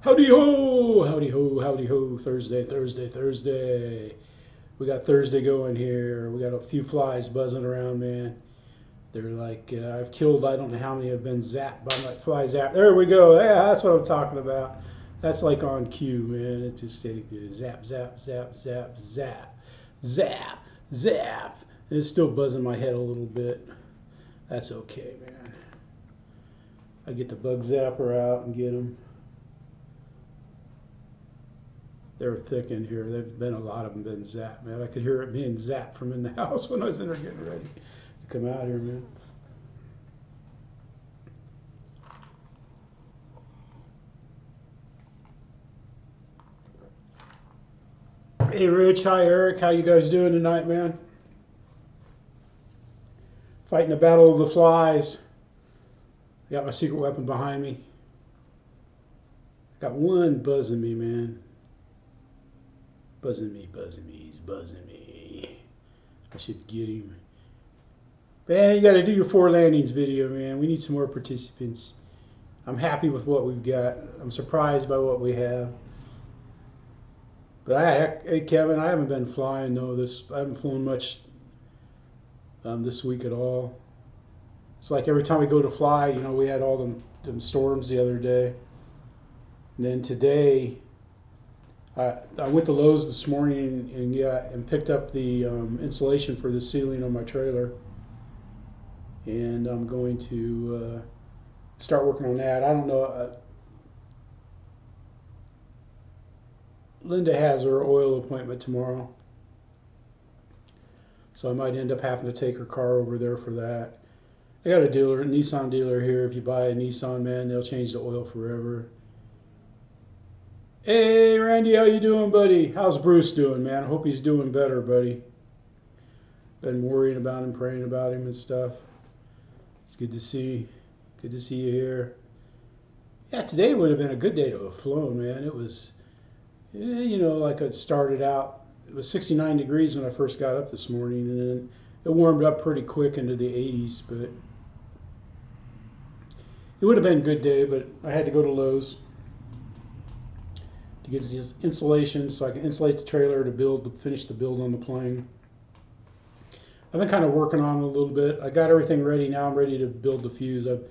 Howdy ho, howdy ho, howdy ho. Thursday, Thursday, Thursday. We got Thursday going here. We got a few flies buzzing around, man. They're like, I've killed, I don't know how many have been zapped by my fly zap. There we go. Yeah, that's what I'm talking about. That's like on cue, man. It just zap, zap, zap, zap, zap, zap, zap. And it's still buzzing my head a little bit. That's okay, man. I get the bug zapper out and get them. They're thick in here. There've been a lot of them been zapped, man. I could hear it being zapped from in the house when I was in there getting ready to come out here, man. Hey, Rich. Hi, Eric. How you guys doing tonight, man? Fighting the battle of the flies. I got my secret weapon behind me. I got one buzzing me, man. Buzzing me, buzzing me, he's buzzing me. I should get him. Man, you got to do your 4 landings video, man. We need some more participants. I'm happy with what we've got. I'm surprised by what we have. But hey, Kevin, I haven't been flying though. I haven't flown much this week at all. It's like every time we go to fly, you know, we had all them storms the other day, and then today. I went to Lowe's this morning and picked up the insulation for the ceiling on my trailer, and I'm going to start working on that. I don't know. Linda has her oil appointment tomorrow, so I might end up having to take her car over there for that. I got a Nissan dealer here. If you buy a Nissan, man, they'll change the oil forever. Hey, Randy, how you doing, buddy? How's Bruce doing, man? I hope he's doing better, buddy. Been worrying about him, praying about him and stuff. It's good to see. Good to see you here. Yeah, today would have been a good day to have flown, man. It was, you know, like it started out. It was 69 degrees when I first got up this morning, and then it warmed up pretty quick into the 80s, but it would have been a good day, but I had to go to Lowe's to get this insulation so I can insulate the trailer to finish the build on the plane. I've been kind of working on it a little bit. I got everything ready now. I'm ready to build the fuse. I've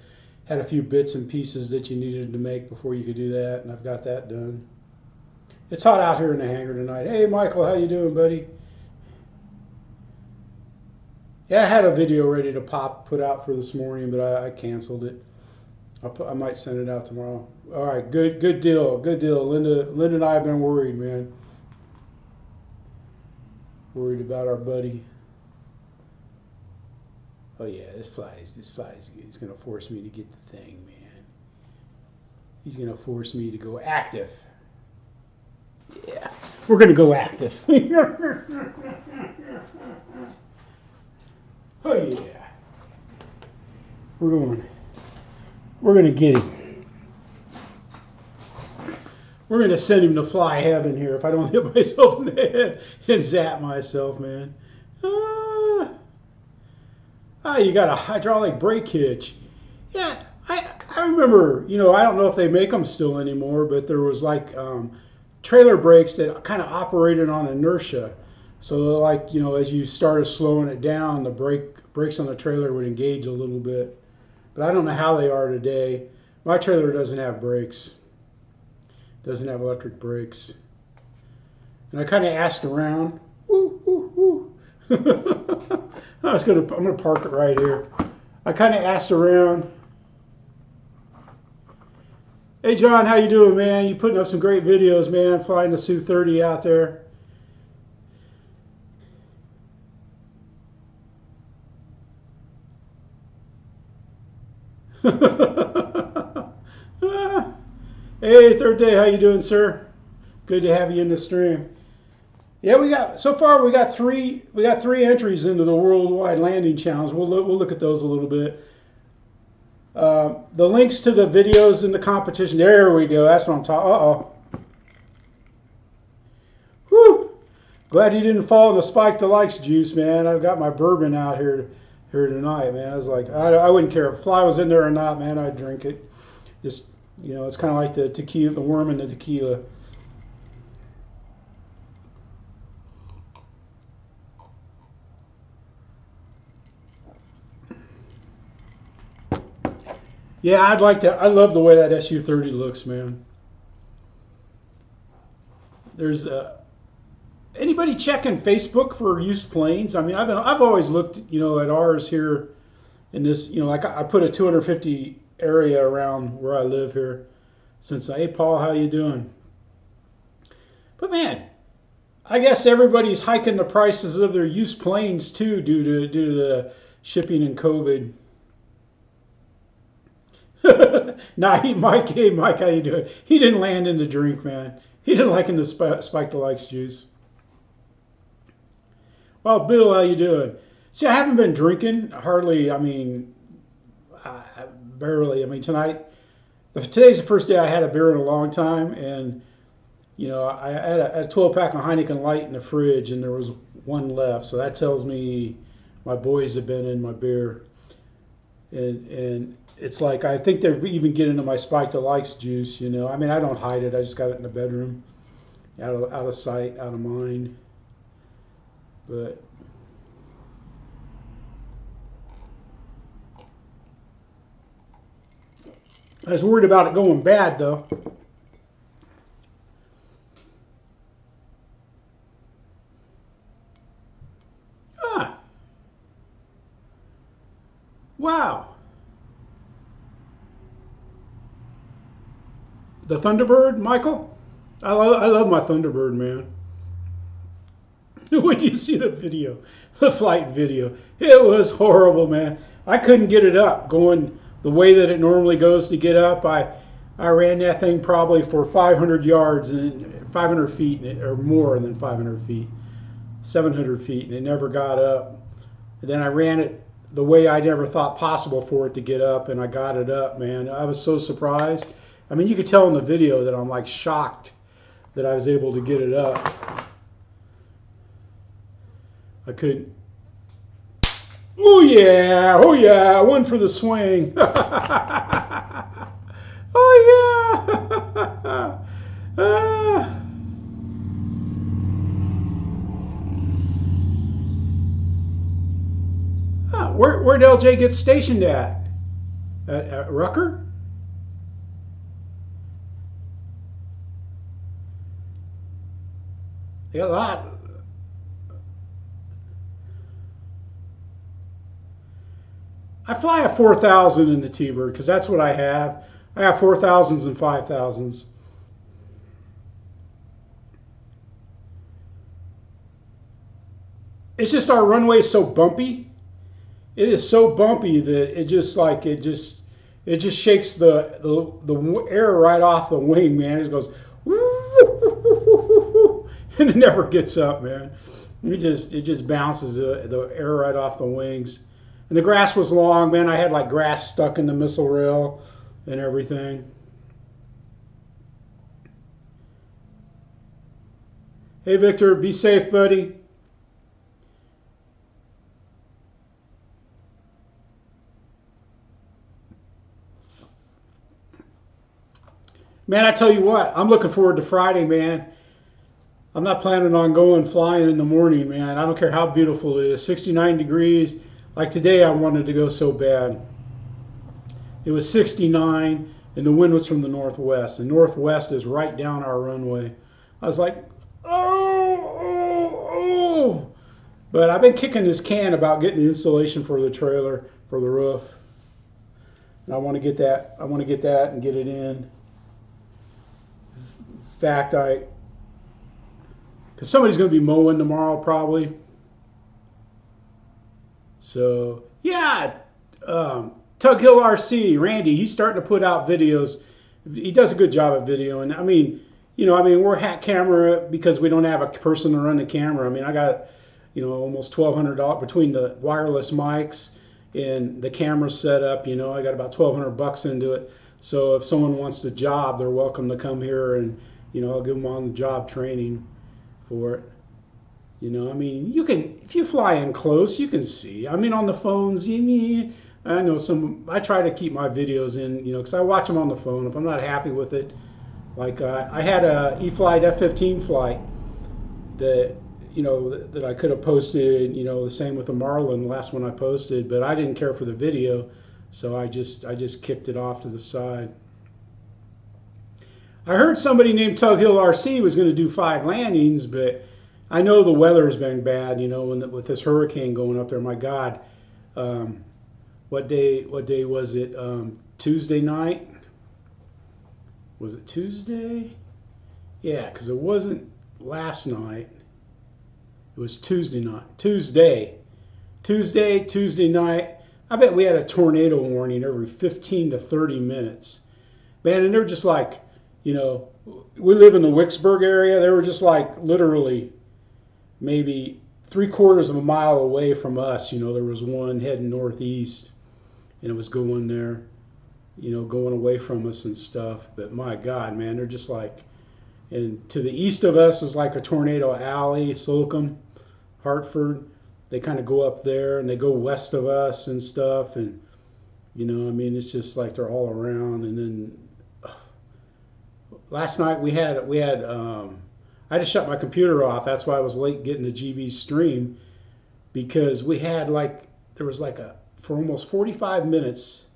had a few bits and pieces that you needed to make before you could do that, and I've got that done. It's hot out here in the hangar tonight. Hey, Michael, how you doing, buddy? Yeah, I had a video ready to put out for this morning, but I canceled it. I might send it out tomorrow. All right, good deal, good deal. Linda and I have been worried, man. Worried about our buddy. Oh yeah, this fly is he's gonna force me to get the thing, man. He's gonna force me to go active. Yeah, we're gonna go active. Oh yeah, we're gonna get him. We're gonna send him to fly heaven here if I don't hit myself in the head and zap myself, man. You got a hydraulic brake hitch. Yeah, I remember, you know, I don't know if they make them still anymore, but there was like trailer brakes that kind of operated on inertia. So like, you know, as you started slowing it down, the brakes on the trailer would engage a little bit. But I don't know how they are today. My trailer doesn't have brakes. Doesn't have electric brakes. And I kind of asked around. Woo, woo, woo. I'm gonna park it right here. I kind of asked around. Hey John, how you doing, man? You putting up some great videos, man. Flying the Su-30 out there. Hey, third day, how you doing, sir? Good to have you in the stream. Yeah, so far we got three entries into the Worldwide Landing Challenge. We'll look at those a little bit. The links to the videos in the competition. There we go. That's what I'm talking. Whew. Glad you didn't fall in the Spike Delights juice, man. I've got my bourbon out here tonight, man. I was like, I wouldn't care if fly was in there or not, man. I'd drink it. Just You know, it's kind of like the tequila, the worm in the tequila. Yeah, I'd like to. I love the way that SU-30 looks, man. There's anybody checking Facebook for used planes? I mean, I've always looked, you know, at ours here in this, you know, like I put a 250 area around where I live here. Since hey Paul, how you doing? But man, I guess everybody's hiking the prices of their used planes too, due to the shipping and COVID. Nah, Mike, hey Mike, how you doing? He didn't land in the drink, man. He didn't like in the Spike the Likes juice. Well, Bill, how you doing? See, I haven't been drinking hardly. I mean, barely. I mean, today's the first day I had a beer in a long time, and you know, I had a 12 pack of Heineken Light in the fridge, and there was one left. So that tells me my boys have been in my beer, and it's like I think they're even getting into my Spike the Likes juice. You know, I mean, I don't hide it. I just got it in the bedroom, out of sight, out of mind. But I was worried about it going bad, though. Ah, wow. The Thunderbird, Michael? I love my Thunderbird, man. When you see the video, the flight video, it was horrible, man. I couldn't get it up going the way that it normally goes to get up. I ran that thing probably for 500 yards and 500 feet or more than 500 feet, 700 feet, and it never got up. And then I ran it the way I never thought possible for it to get up, and I got it up, man. I was so surprised. I mean, you could tell in the video that I'm like shocked that I was able to get it up. I couldn't. Oh yeah, one for the swing. Oh yeah. Where'd LJ get stationed at? At Rucker? They got a lot. I fly a 4,000 in the T-Bird because that's what I have. I have 4,000s and 5,000s. It's just our runway is so bumpy. It is so bumpy that it just shakes the air right off the wing, man. It goes and it never gets up, man. It just bounces the air right off the wings. And the grass was long, man. I had like grass stuck in the missile rail and everything. Hey, Victor, be safe, buddy. Man, I tell you what, I'm looking forward to Friday, man. I'm not planning on going flying in the morning, man. I don't care how beautiful it is. 69 degrees. Like today, I wanted to go so bad. It was 69, and the wind was from the northwest. The northwest is right down our runway. I was like, oh. But I've been kicking this can about getting the installation for the trailer, for the roof. And I want to get that. I want to get that and get it in. In fact, because somebody's going to be mowing tomorrow probably. So yeah, Tug Hill RC, Randy, he's starting to put out videos. He does a good job at videoing. I mean, we're hat camera because we don't have a person to run the camera. I mean, I got, almost $1,200 between the wireless mics and the camera setup. I got about $1,200 into it. So if someone wants the job, they're welcome to come here and, I'll give them on the job training for it. I mean, you can, if you fly in close, you can see. I mean, on the phones, I I know I try to keep my videos in, because I watch them on the phone. If I'm not happy with it, like I had a E-flite F-15 flight that, that I could have posted, the same with the Marlin, the last one I posted, but I didn't care for the video, so I just kicked it off to the side. I heard somebody named Tug Hill RC was going to do 5 landings, but I know the weather's been bad, with this hurricane going up there. My God, what day was it? Tuesday night? Was it Tuesday? Yeah, because it wasn't last night. It was Tuesday night. Tuesday night. I bet we had a tornado warning every 15 to 30 minutes. Man, and they're just like, we live in the Wicksburg area. They were just like literally maybe 3/4 of a mile away from us. There was one heading northeast, and it was going there, going away from us and stuff. But my God, man, they're just like, and to the east of us is like a tornado alley, Slocum, Hartford. They kind of go up there, and they go west of us and stuff. And, it's just like they're all around. And then last night we had I just shut my computer off. That's why I was late getting the GB stream, because we had for almost 45 minutes,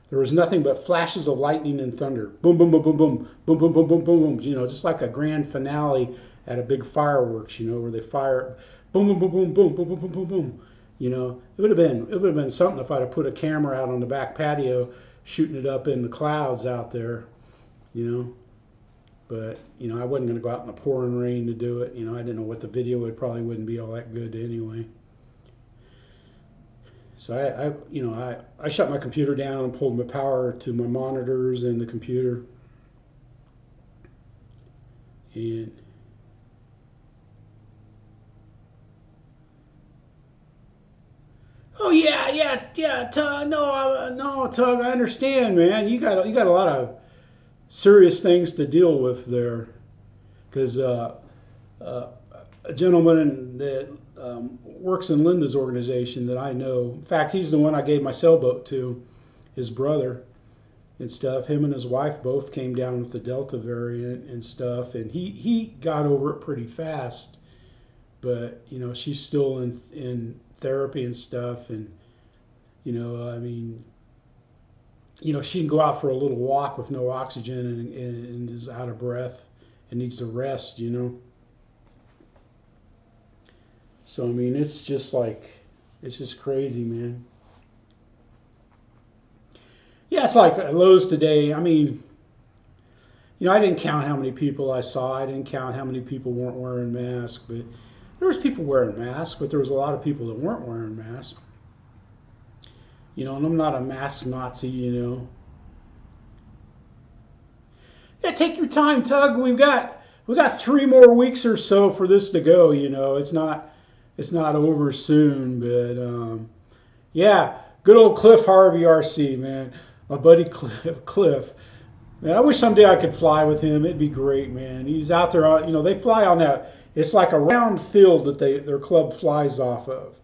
there was nothing but flashes of lightning and thunder. Boom, boom, boom, boom, boom, boom, boom, boom, boom, boom, boom. Just like a grand finale at a big fireworks, where they fire, boom, boom, boom, boom, boom, boom, boom, boom, boom, boom. It would have been something if I'd have put a camera out on the back patio, shooting it up in the clouds out there, But, I wasn't going to go out in the pouring rain to do it. I didn't know what the video would, probably wouldn't be all that good anyway. So I shut my computer down and pulled my power to my monitors and the computer. And oh yeah, Tug. No, Tug. I understand, man. You got a lot of serious things to deal with there, because a gentleman that works in Linda's organization that I know, in fact, he's the one I gave my sailboat to, his brother and stuff. Him and his wife both came down with the Delta variant and stuff, and he got over it pretty fast. But she's still in therapy and stuff, and she can go out for a little walk with no oxygen and is out of breath and needs to rest, So, it's just crazy, man. Yeah, it's like Lowe's today. I didn't count how many people I saw. I didn't count how many people weren't wearing masks, but there was people wearing masks, but there was a lot of people that weren't wearing masks. And I'm not a mask Nazi, Yeah, take your time, Tug. We got 3 more weeks or so for this to go. It's not over soon, but yeah, good old Cliff Harvey RC, man, my buddy Cliff. Man, I wish someday I could fly with him. It'd be great, man. He's out there. They fly on that. It's like a round field that their club flies off of.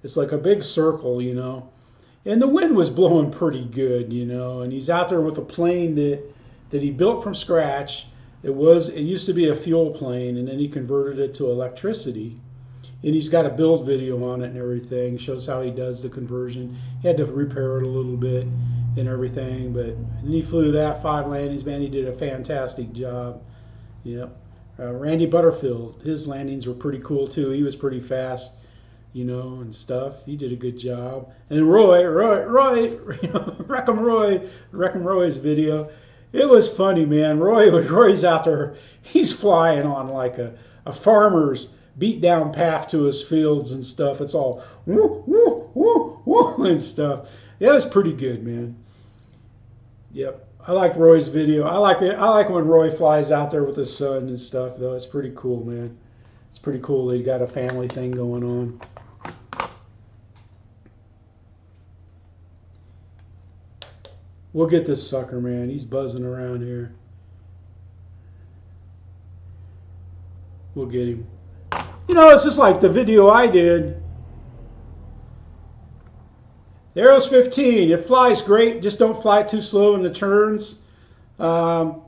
It's like a big circle, And the wind was blowing pretty good, And he's out there with a plane that he built from scratch. It used to be a fuel plane, and then he converted it to electricity. And he's got a build video on it and everything. Shows how he does the conversion. He had to repair it a little bit and everything, but then he flew that 5 landings. Man, he did a fantastic job. Yep. Randy Butterfield, his landings were pretty cool too. He was pretty fast, and stuff. He did a good job. And Roy, Wreckham Roy's video. It was funny, man. Roy's out there. He's flying on like a farmer's beat down path to his fields and stuff. It's all woo, woo, woo, woo, and stuff. Yeah, it was pretty good, man. Yep. I like Roy's video. I like it. I like when Roy flies out there with his son and stuff, though. It's pretty cool, man. It's pretty cool that he got a family thing going on. We'll get this sucker, man. He's buzzing around here. We'll get him. It's just like the video I did. The Arrow's 15. It flies great. Just don't fly too slow in the turns. Um,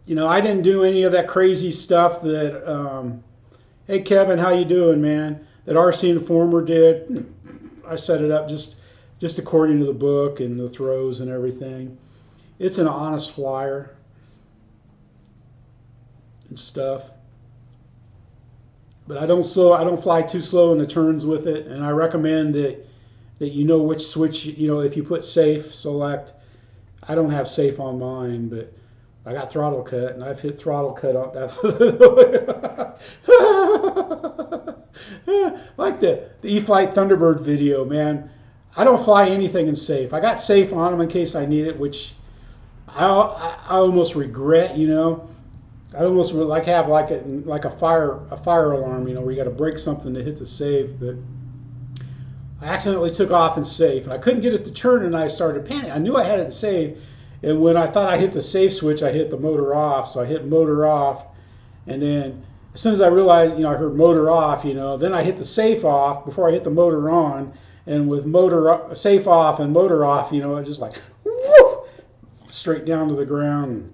you know, I didn't do any of that crazy stuff that. Hey Kevin, how you doing, man? That RC Informer did. I set it up just according to the book and the throws and everything. It's an honest flyer and stuff. But I don't fly too slow in the turns with it, and I recommend that you know which switch, you know, if you put safe select. I don't have safe on mine, but I got throttle cut, and I've hit throttle cut on that. Like the E-Flight Thunderbird video, man. I don't fly anything in safe. I got safe on them in case I need it, which I almost regret, you know. I almost would like have like a fire alarm, you know, where you got to break something to hit the safe, but I accidentally took off in safe, and I couldn't get it to turn, and I started panicking. I knew I had it in safe, and when I thought I hit the safe switch, I hit the motor off. So I hit motor off, and then as soon as I realized, you know, I heard motor off, you know, then I hit the safe off before I hit the motor on, and with motor safe off and motor off, you know, it just like whoop, straight down to the ground.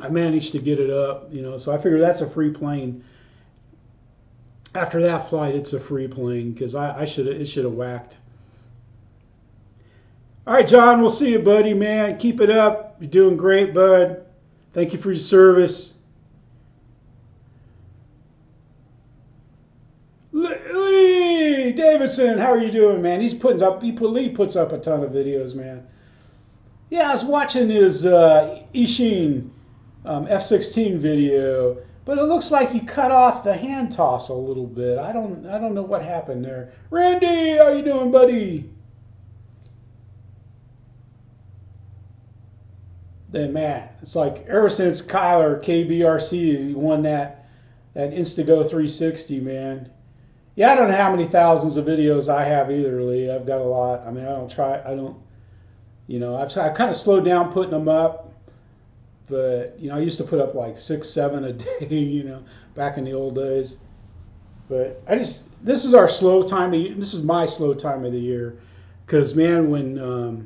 I managed to get it up, you know, so I figured that's a free plane. After that flight, it's a free plane because it should have whacked. All right, John, we'll see you, buddy, man. Keep it up. You're doing great, bud. Thank you for your service. Lee Davidson, how are you doing, man? Lee puts up a ton of videos, man. Yeah, I was watching his Ishin F-16 video, but it looks like you cut off the hand toss a little bit. I don't know what happened there. Randy, how you doing, buddy? Then man, it's like ever since Kyler KBRC won that Instago 360, man. Yeah, I don't know how many thousands of videos I have either, Lee. I've got a lot. I mean, you know, I've kind of slowed down putting them up. But, you know, I used to put up like 6, 7 a day, you know, back in the old days. But this is our slow time of year. This is my slow time of the year. Because, man, when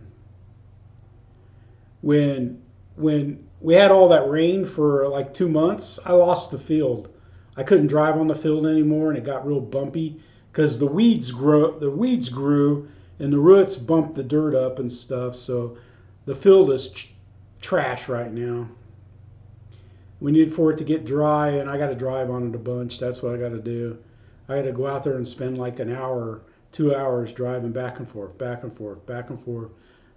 we had all that rain for like 2 months, I lost the field. I couldn't drive on the field anymore, and it got real bumpy because the weeds grew, and the roots bumped the dirt up and stuff. So the field is trash right now. We need for it to get dry, and I got to drive on it a bunch. That's what I got to do. I got to go out there and spend like an hour, 2 hours driving back and forth, back and forth, back and forth,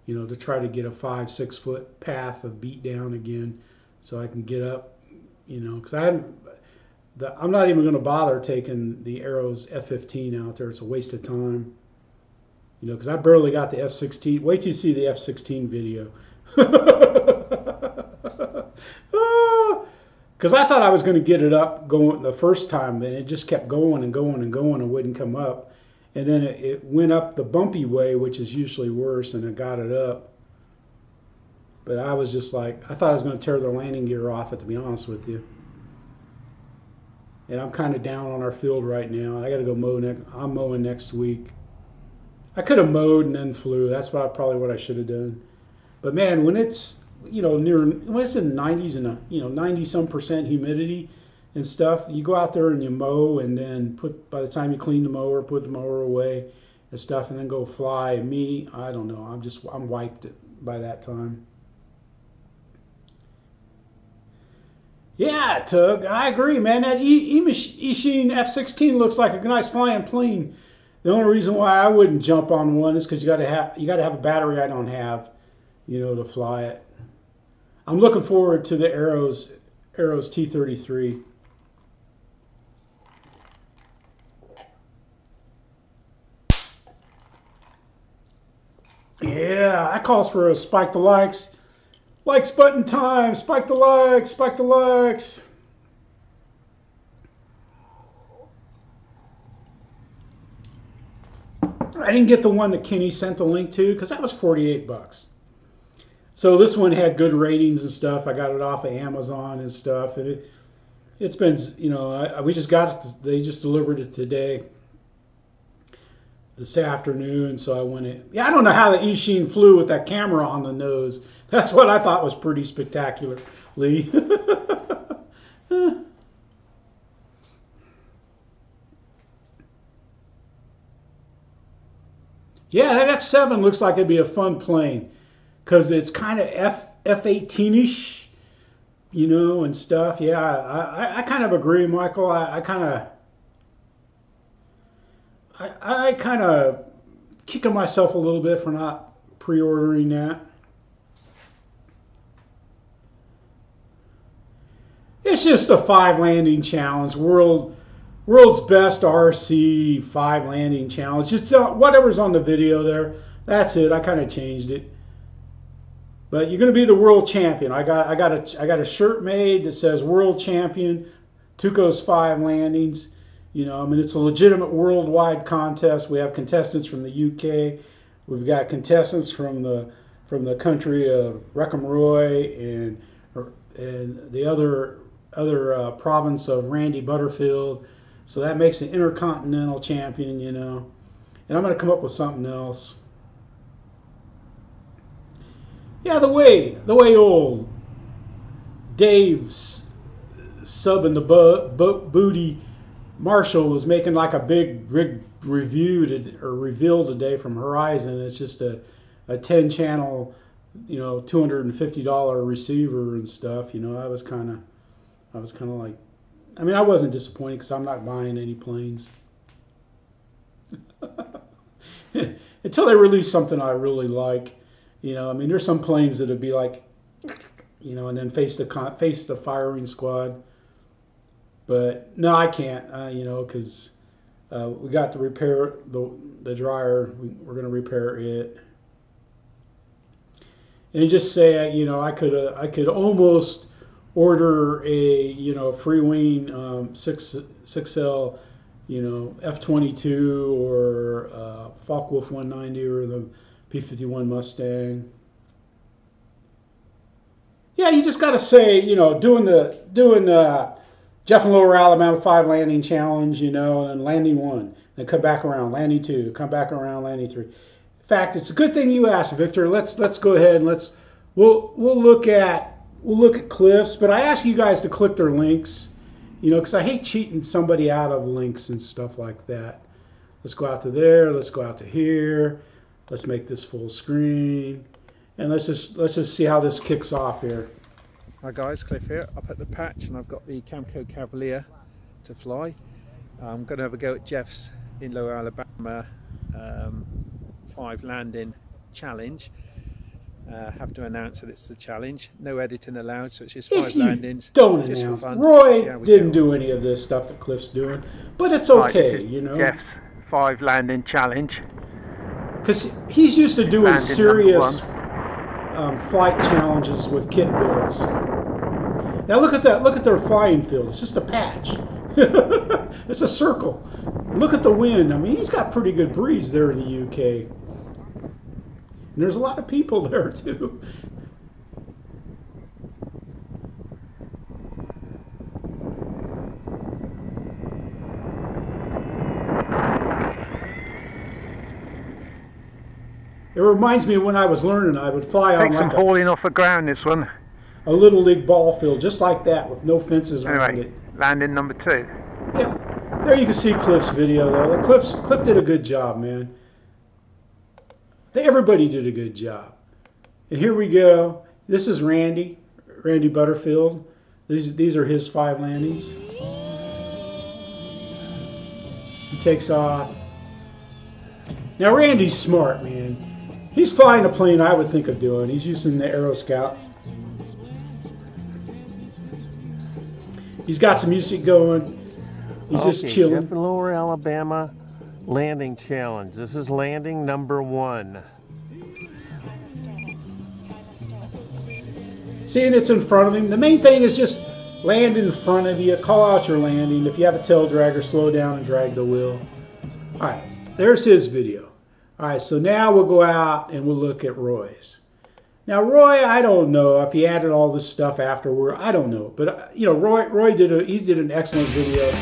you know, to try to get a 5-6 foot path of beat down again, so I can get up, you know, because I'm not even going to bother taking the Arrow's F-15 out there. It's a waste of time, you know, because I barely got the F-16. Wait till you see the F-16 video. Because I thought I was going to get it up going the first time, and it just kept going and going and going and wouldn't come up. And then it went up the bumpy way, which is usually worse, and it got it up. But I was just like, I thought I was going to tear the landing gear off it, to be honest with you. And I'm kind of down on our field right now. I got to go mow I'm mowing next week. I could have mowed and then flew. That's probably what I should have done. But man, when it's, you know, when it's in the 90s and, you know, 90-some% humidity and stuff, you go out there and you mow, and then by the time you clean the mower, put the mower away and stuff, and then go fly. And me, I don't know. I'm wiped by that time. Yeah, Tug, I agree, man. That Ishin F-16 looks like a nice flying plane. The only reason why I wouldn't jump on one is because you got to have a battery I don't have, you know, to fly it. I'm looking forward to the Arrow's T-33. Yeah, that calls for a spike the likes. Likes button time. Spike the likes. Spike the likes. I didn't get the one that Kenny sent the link to because that was $48. So this one had good ratings and stuff. I got it off of Amazon and stuff. And it's been, you know, we just got it. They just delivered it today. this afternoon, so I went in. Yeah, I don't know how the Ishin flew with that camera on the nose. That's what I thought was pretty spectacular, Lee. Yeah, that X7 looks like it'd be a fun plane because it's kind of F-18ish, you know, and stuff. Yeah, I kind of agree, Michael. I kind of kicking myself a little bit for not pre-ordering that. It's just a 5 landing challenge, world's best RC 5 landing challenge. It's whatever's on the video there. That's it. I kind of changed it. But you're going to be the world champion. I got a shirt made that says world champion, Tuco's 5 landings. You know, I mean, it's a legitimate worldwide contest. We have contestants from the UK. We've got contestants from the country of Roy and the other province of Randy Butterfield. So that makes an intercontinental champion, you know. And I'm going to come up with something else. Yeah, the way old Dave's subbing the booty Marshall was making like a big review or reveal today from Horizon. It's just a 10-channel, you know, $250 receiver and stuff. You know, I was kind of like, I mean, I wasn't disappointed because I'm not buying any planes until they release something I really like. You know, I mean, there's some planes that'd be like, you know, and then face the firing squad. But no, I can't, you know, because we got to repair the dryer. We're going to repair it. And just say, you know, I could almost order a, you know, free wing 6L, you know, F-22 or Focke-Wulf 190 or the P-51 Mustang. Yeah, you just got to say, you know, doing Jeff and Lower Alabama 5 landing challenge, you know, and landing 1, then come back around, landing 2, come back around, landing 3. In fact, it's a good thing you asked, Victor. Let's go ahead and we'll look at Cliff's, but I ask you guys to click their links, you know, because I hate cheating somebody out of links and stuff like that. Let's go out to there. Let's go out to here. Let's make this full screen, and let's just see how this kicks off here. Hi guys, Cliff here. Up at the patch, and I've got the Camco Cavalier to fly. I'm going to have a go at Jeff's in Lower Alabama 5 landing challenge. Have to announce that it's the challenge. No editing allowed, so it's just 5 landings. Don't just announce. For fun. Roy didn't do any of this stuff that Cliff's doing, but it's okay, right, you know. Jeff's 5 landing challenge. Because he's used to doing landing serious flight challenges with kit builds. Now look at that. Look at their flying field. It's just a patch. It's a circle. Look at the wind. I mean, he's got pretty good breeze there in the UK. And there's a lot of people there too. It reminds me of when I was learning, I would fly on like some hauling off the ground, this one. A little league ball field, just like that, with no fences around it. Landing number 2. Yep. There you can see Cliff's video though. Cliff did a good job, man. Everybody did a good job. And here we go. This is Randy Butterfield. These are his 5 landings. He takes off. Now Randy's smart, man. He's flying a plane I would think of doing. He's using the Aero Scout. He's got some music going. He's just chilling. Jeff and Lower Alabama landing challenge. This is landing number 1. Seeing it's in front of him. The main thing is just land in front of you. Call out your landing. If you have a tail dragger, slow down and drag the wheel. All right, there's his video. All right, so now we'll go out and we'll look at Roy's. Now Roy, I don't know if he added all this stuff afterward. I don't know, but you know, Roy did an excellent video.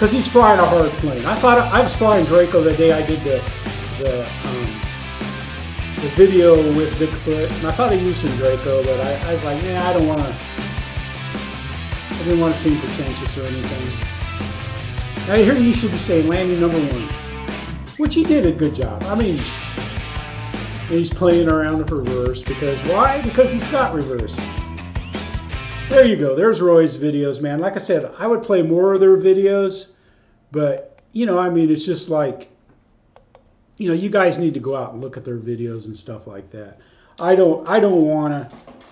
because he's flying a hard plane. I thought I was flying Draco the day I did the video with Bigfoot, and I thought he used some Draco, but I was like, yeah, I didn't want to seem pretentious or anything. Now here you should be saying landing number 1, which he did a good job. I mean, he's playing around with reverse because why? Because he's got reverse. There you go. There's Roy's videos, man. Like I said, I would play more of their videos, but you know, I mean, it's just like, you know, you guys need to go out and look at their videos and stuff like that. I don't want to,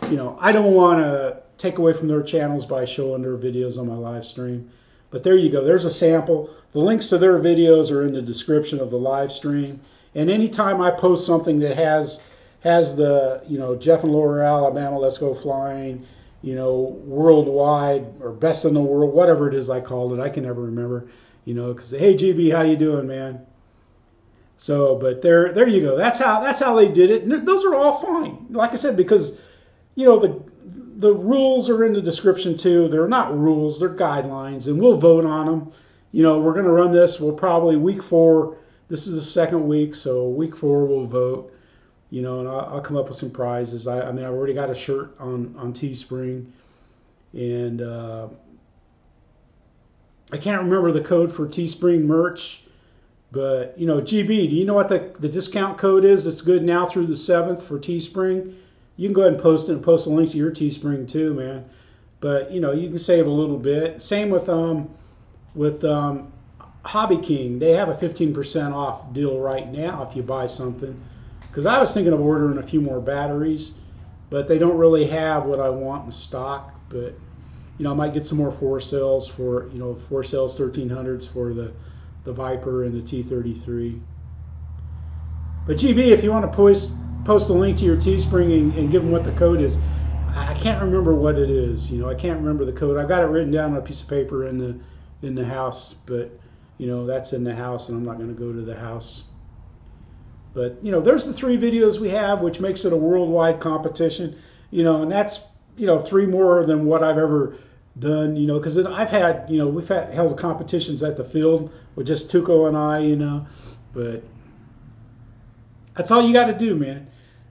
you know, I don't want to take away from their channels by showing their videos on my live stream. But there you go. There's a sample. The links to their videos are in the description of the live stream. And anytime I post something that has the, you know, Jeff and Laura, Alabama, Let's Go Flying, you know, worldwide or best in the world, whatever it is I called it, I can never remember, you know, because hey GB, how you doing, man? So, but there you go. That's how they did it. And those are all fine. Like I said, because you know the rules are in the description too. They're not rules, they're guidelines, and we'll vote on them. You know, we're going to run this. We'll probably week 4. This is the second week, so week 4 we'll vote. You know, and I'll come up with some prizes. I mean, I've already got a shirt on Teespring, and I can't remember the code for Teespring merch. But, you know, GB, do you know what the discount code is that's good now through the 7th for Teespring? You can go ahead and post it and post a link to your Teespring too, man. But, you know, you can save a little bit. Same with Hobby King. They have a 15% off deal right now if you buy something. Because I was thinking of ordering a few more batteries, but they don't really have what I want in stock. But, you know, I might get some more 4-cells for, you know, 4-cells 1300s for the Viper and the T33. But GB, if you want to post a link to your Teespring and give them what the code is, I can't remember what it is. You know, I can't remember the code. I've got it written down on a piece of paper in the house, but you know, that's in the house, and I'm not going to go to the house. But you know, there's the 3 videos we have, which makes it a worldwide competition. You know, and that's, you know, 3 more than what I've ever done, you know, because I've had, you know, we've held competitions at the field with just Tuco and I, you know, but that's all you got to do, man.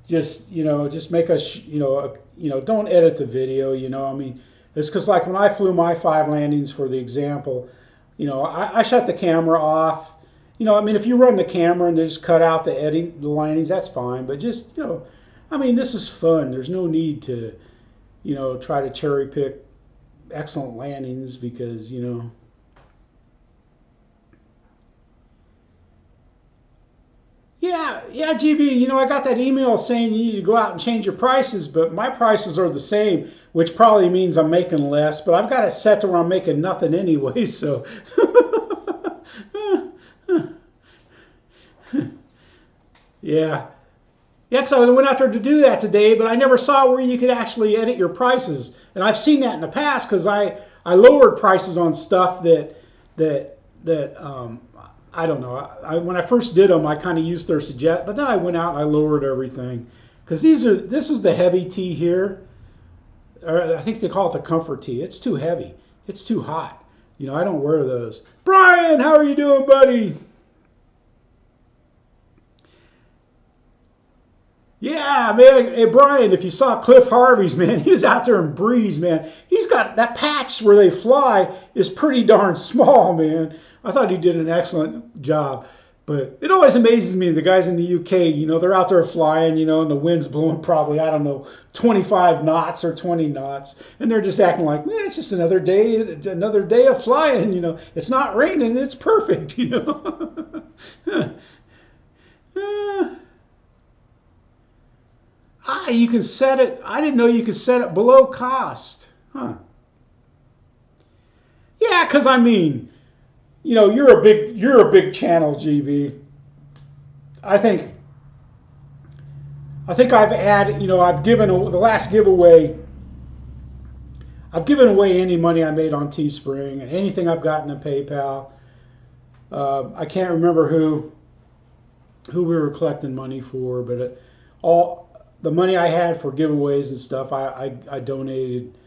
Just, you know, just make us, you know, don't edit the video, you know. I mean, it's because like when I flew my 5 landings for the example, you know, I shut the camera off. You know, I mean, if you run the camera and just cut out the landings, that's fine. But just, you know, I mean, this is fun. There's no need to, you know, try to cherry pick excellent landings because, you know, yeah, GB, you know, I got that email saying you need to go out and change your prices, but my prices are the same, which probably means I'm making less, but I've got it set to where I'm making nothing anyway, so. Yeah. Yeah, because I went out there to do that today, but I never saw where you could actually edit your prices. And I've seen that in the past because I lowered prices on stuff that I don't know. When I first did them, I kind of used their suggest, but then I went out and I lowered everything because this is the heavy tee here. Or I think they call it the comfort tee. It's too heavy. It's too hot. You know, I don't wear those. Brian, how are you doing, buddy? Yeah, man. Hey, Brian, if you saw Cliff Harvey's, man, he was out there in Breeze, man. He's got that patch where they fly is pretty darn small, man. I thought he did an excellent job. But it always amazes me, the guys in the UK, you know, they're out there flying, you know, and the wind's blowing probably, I don't know, 25 knots or 20 knots. And they're just acting like, man, it's just another day of flying, you know. It's not raining, it's perfect, you know. You can set it. I didn't know you could set it below cost. Huh. Yeah, because I mean, you know, you're a big channel, GB. I think I've added, you know, I've given the last giveaway. I've given away any money I made on Teespring and anything I've gotten in PayPal. I can't remember who we were collecting money for, but all the money I had for giveaways and stuff, I donated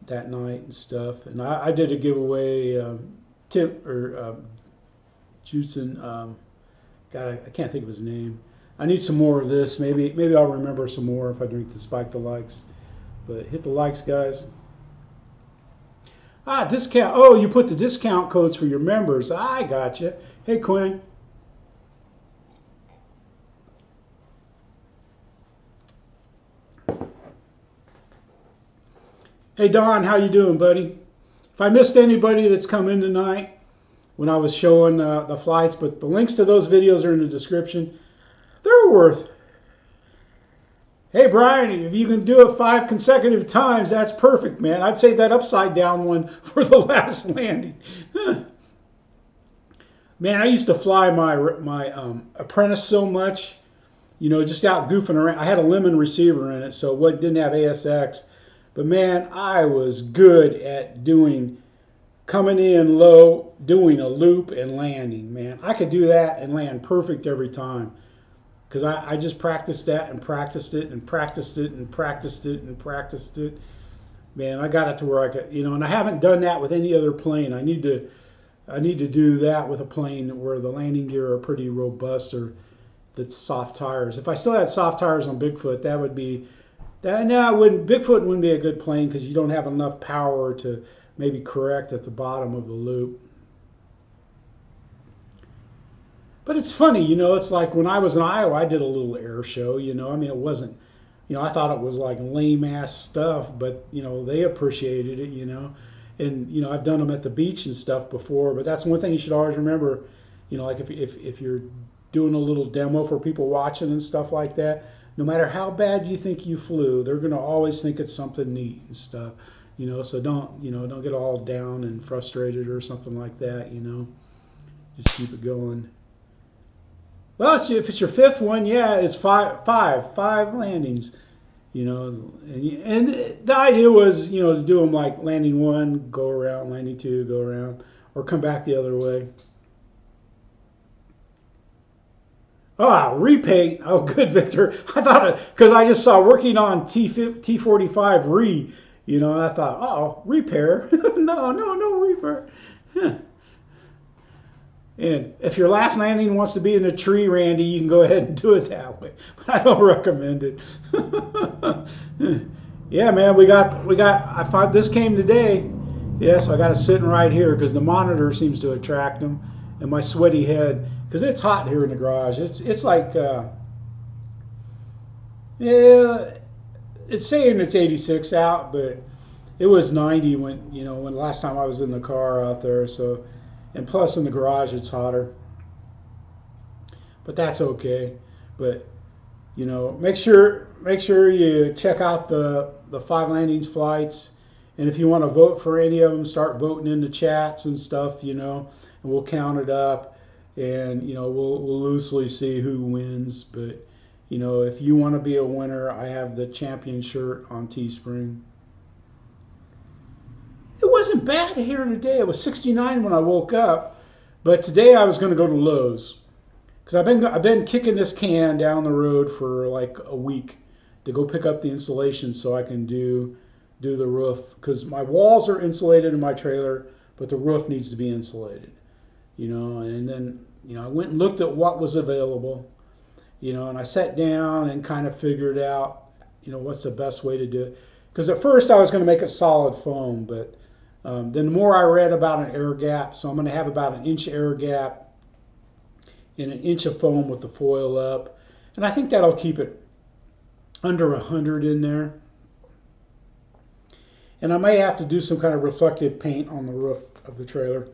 that night and stuff. And I did a giveaway Tim or Judson. God, I can't think of his name. I need some more of this. Maybe I'll remember some more if I drink the Spike the Likes. But hit the likes, guys. Ah, discount. Oh, you put the discount codes for your members. I got you. Hey, Quinn. Hey, Don. How you doing, buddy? If I missed anybody that's come in tonight when I was showing the flights, but the links to those videos are in the description. They're worth. Hey, Brian, if you can do it 5 consecutive times, that's perfect, man. I'd save that upside down one for the last landing. Man, I used to fly my Apprentice so much, you know, just out goofing around. I had a lemon receiver in it, so it didn't have ASX. But, man, I was good at coming in low, doing a loop, and landing, man. I could do that and land perfect every time. Because I just practiced that and practiced it and practiced it and practiced it and practiced it. Man, I got it to where I could, you know, and I haven't done that with any other plane. I need to do that with a plane where the landing gear are pretty robust or that's soft tires. If I still had soft tires on Bigfoot, that would be, Bigfoot wouldn't be a good plane because you don't have enough power to maybe correct at the bottom of the loop. But it's funny, you know, it's like when I was in Iowa, I did a little air show, you know. I mean, it wasn't, you know, I thought it was like lame-ass stuff, but, you know, they appreciated it, you know. And, you know, I've done them at the beach and stuff before, but that's one thing you should always remember, you know, like if you're doing a little demo for people watching and stuff like that, no matter how bad you think you flew, they're going to always think it's something neat and stuff, you know. So don't get all down and frustrated or something like that, you know. Just keep it going. Well, if it's your 5th one, yeah, it's five landings, you know, and the idea was, you know, to do them like landing 1, go around, landing 2, go around, or come back the other way. Ah, repaint. Oh, good, Victor. I thought because I just saw working on T45 you know, and I thought, oh, repair. no repair. Huh. And if your last landing wants to be in a tree, Randy, you can go ahead and do it that way. But I don't recommend it. Yeah, man, I thought this came today. Yeah, so I got it sitting right here because the monitor seems to attract them, and my sweaty head, because it's hot here in the garage. It's like, yeah, it's saying it's 86 out, but it was 90 when last time I was in the car out there, so. And plus in the garage it's hotter, but that's okay. But you know, make sure you check out the 5 landings flights, and if you want to vote for any of them, start voting in the chats and stuff, you know, and we'll count it up, and you know, we'll loosely see who wins. But you know, if you want to be a winner, I have the champion shirt on Teespring. It wasn't bad here today. It was 69 when I woke up, but today I was going to go to Lowe's because I've been kicking this can down the road for like a week to go pick up the insulation so I can do the roof, because my walls are insulated in my trailer, but the roof needs to be insulated, you know. And then, you know, I went and looked at what was available, you know, and I sat down and kind of figured out, you know, what's the best way to do it. Because at first I was going to make it solid foam, but then the more I read about an air gap, so I'm going to have about an inch air gap and an inch of foam with the foil up. And I think that'll keep it under 100 in there. And I may have to do some kind of reflective paint on the roof of the trailer.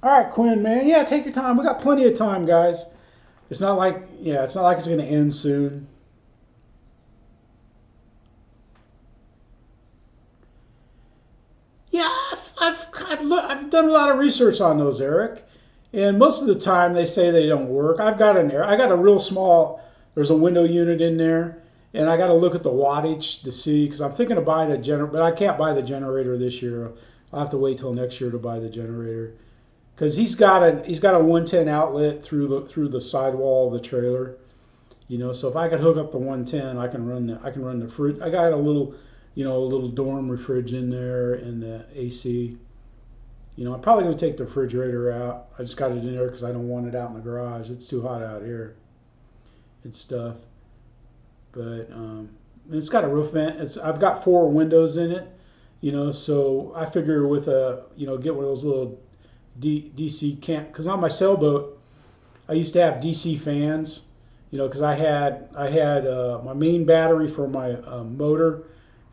All right, Quinn, man. Yeah, take your time. We got plenty of time, guys. It's not like it's going to end soon. Yeah, I've done a lot of research on those, Eric, and most of the time they say they don't work. I got a real small. There's a window unit in there, and I got to look at the wattage to see, because I'm thinking of buying a generator, but I can't buy the generator this year. I'll have to wait till next year to buy the generator, because he's got a 110 outlet through the sidewall of the trailer, you know. So if I could hook up the 110, I can run the fruit. I got a little a little dorm refrige in there and the AC. I'm probably going to take the refrigerator out. I just got it in there because I don't want it out in the garage. It's too hot out here and stuff. But it's got a roof vent. I've got 4 windows in it, so I figure with get one of those little DC camp, because on my sailboat I used to have DC fans, because I had my main battery for my motor,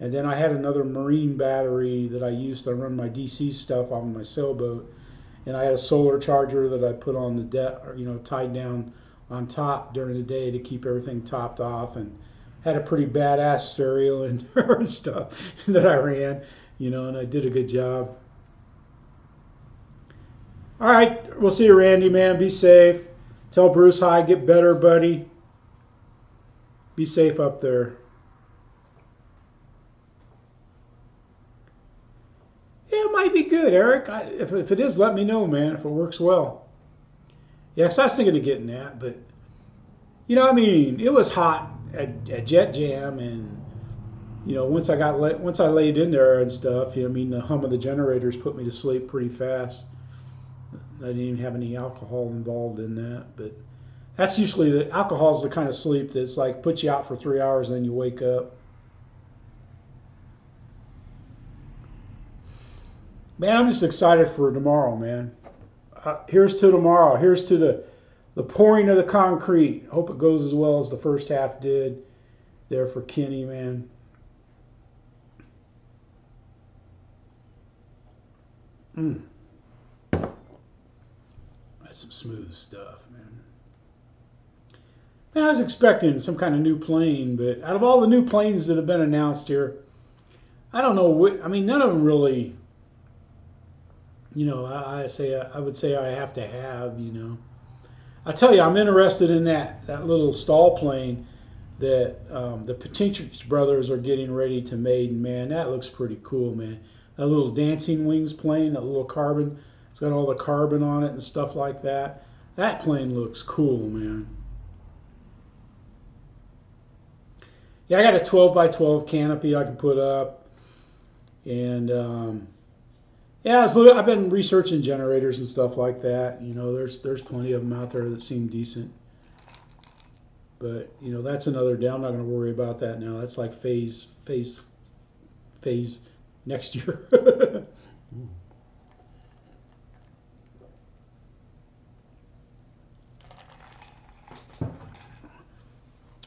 and then I had another marine battery that I used to run my DC stuff on my sailboat, and I had a solar charger that I put on the deck, tied down on top during the day to keep everything topped off, and had a pretty badass stereo in there and stuff that I ran, and I did a good job. All right, we'll see you, Randy, man. Be safe. Tell Bruce hi. Get better, buddy. Be safe up there. Yeah, it might be good, Eric. If it is, let me know, man, if it works well. Yeah, because I was thinking of getting that, but, it was hot at Jet Jam, and, once I laid in there and stuff, the hum of the generators put me to sleep pretty fast. I didn't even have any alcohol involved in that, but that's usually the alcohol's the kind of sleep that's like puts you out for 3 hours and then you wake up. Man, I'm just excited for tomorrow, man. Here's to tomorrow. Here's to the pouring of the concrete. Hope it goes as well as the first half did there for Kenny, man. That's some smooth stuff, man. Man, I was expecting some kind of new plane, but out of all the new planes that have been announced here, I don't know none of them really, I would say I have to have, I tell you, I'm interested in that little stall plane that the Patinchik brothers are getting ready to make. Man, that looks pretty cool, man. That little dancing wings plane, that little carbon, it's got all the carbon on it and stuff like that. That plane looks cool, man. Yeah, I got a 12 by 12 canopy I can put up, and yeah, I've been researching generators and stuff like that. There's plenty of them out there that seem decent, but that's another day. I'm not going to worry about that now. That's like phase next year.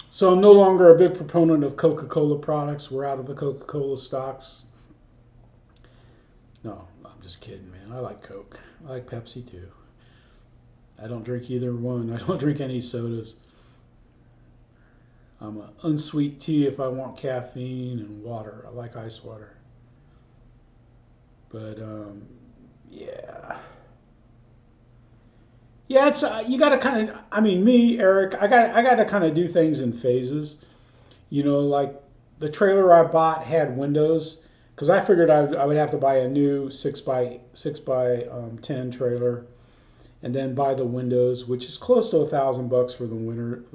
So I'm no longer a big proponent of Coca-Cola products. We're out of the Coca-Cola stocks. No, I'm just kidding, man. I like Coke. I like Pepsi too. I don't drink either one. I don't drink any sodas. I'm an unsweet tea if I want caffeine, and water. I like ice water. But yeah. Yeah, it's you got to kind of. Me, Eric. I got to kind of do things in phases. Like the trailer I bought had windows because I figured I would have to buy a new 6x10 trailer, and then buy the windows, which is close to $1,000 for the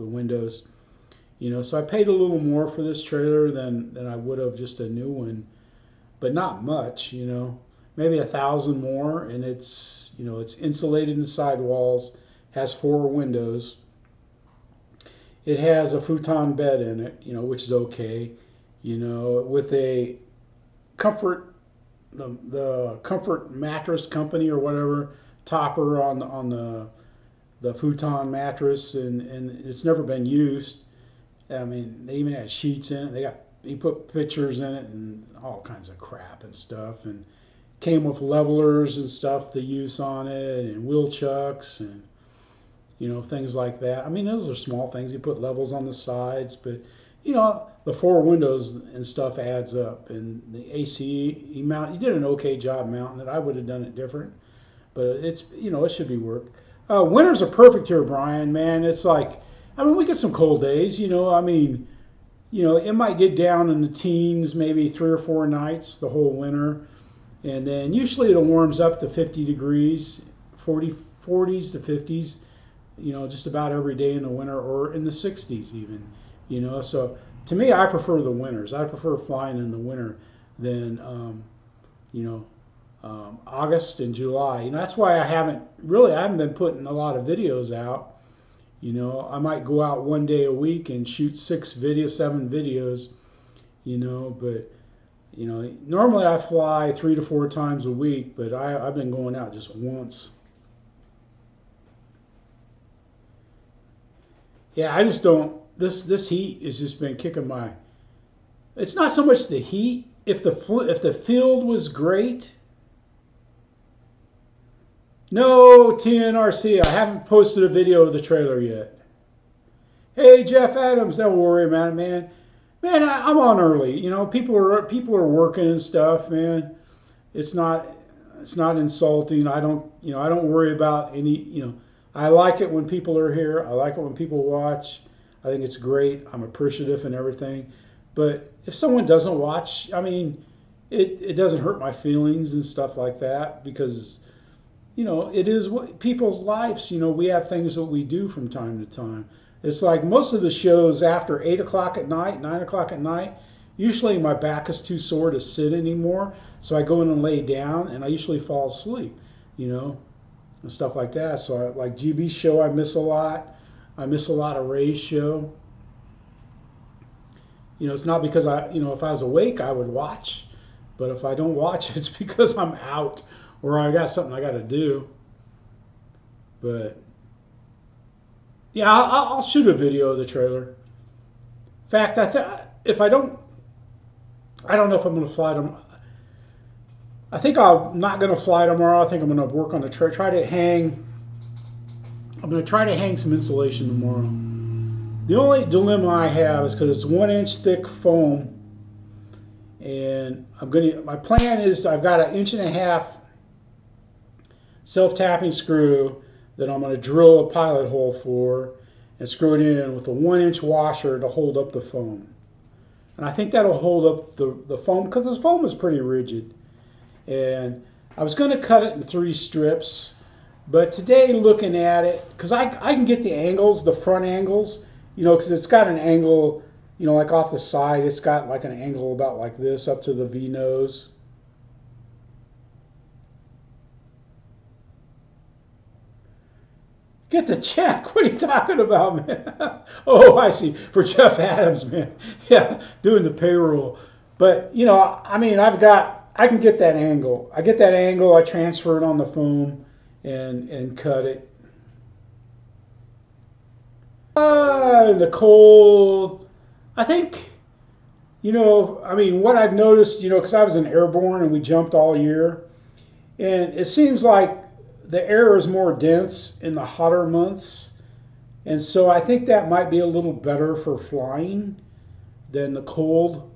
windows. So I paid a little more for this trailer than I would have just a new one, but not much. Maybe 1,000 more, and it's it's insulated in sidewalls, has 4 windows. It has a futon bed in it, which is okay, with a comfort, the comfort mattress company or whatever topper on the futon mattress, and it's never been used. They even had sheets in it. He put pictures in it and all kinds of crap and stuff, and came with levelers and stuff to use on it, and wheel chucks, and things like that. Those are small things. You put levels on the sides, but the 4 windows and stuff adds up. And the AC, he did an okay job mounting it. I would have done it different, but it's it should be work. Winters are perfect here, Brian. Man, it's like we get some cold days. It might get down in the teens, maybe 3 or 4 nights the whole winter. And then usually it warms up to 50 degrees, 40s to 50s, just about every day in the winter, or in the 60s even, so to me, I prefer the winters. I prefer flying in the winter than you know, August and July. You know, that's why I haven't been putting a lot of videos out. You know, I might go out one day a week and shoot 7 videos. You know, but you know, normally I fly 3 to 4 times a week, but I've been going out just once. Yeah, I just don't. This heat has just been kicking my. It's not so much the heat. If the field was great. No, TNRC, I haven't posted a video of the trailer yet. Hey, Jeff Adams, don't worry about it, man. Man, I'm on early. You know, people are working and stuff, man. It's not insulting. I don't worry about any. You know, I like it when people are here. I like it when people watch. I think it's great. I'm appreciative and everything. But if someone doesn't watch, I mean, it doesn't hurt my feelings and stuff like that, because, you know, it is people's lives. You know, we have things that we do from time to time. It's like most of the shows after 8 o'clock at night, 9 o'clock at night, usually my back is too sore to sit anymore. So I go in and lay down, and I usually fall asleep, you know, and stuff like that. So like GB's show, I miss a lot. I miss a lot of Ray's show. You know, it's not because if I was awake, I would watch. But if I don't watch, it's because I'm out or I got something I got to do. But yeah, I'll shoot a video of the trailer. In fact, I don't know if I'm going to fly them. I think I'm not going to fly tomorrow. I think I'm going to work on the I'm going to try to hang some insulation tomorrow. The only dilemma I have is because it's 1 inch thick foam, and my plan is I've got an 1.5 inch self-tapping screw that I'm going to drill a pilot hole for and screw it in with a 1 inch washer to hold up the foam. And I think that'll hold up the foam, because the foam is pretty rigid. And I was going to cut it in 3 strips, but today looking at it, because I can get the angles, the front angles, you know, because it's got an angle, you know, like off the side, it's got like an angle about like this up to the V nose. Get the check. What are you talking about, man? Oh, I see. For Jeff Adams, man. Yeah, doing the payroll. But, you know, I mean, I can get that angle. I get that angle, I transfer it on the foam and cut it. In the cold, I think, you know, I mean, what I've noticed, you know, because I was an airborne and we jumped all year, and it seems like the air is more dense in the hotter months, and so I think that might be a little better for flying than the cold.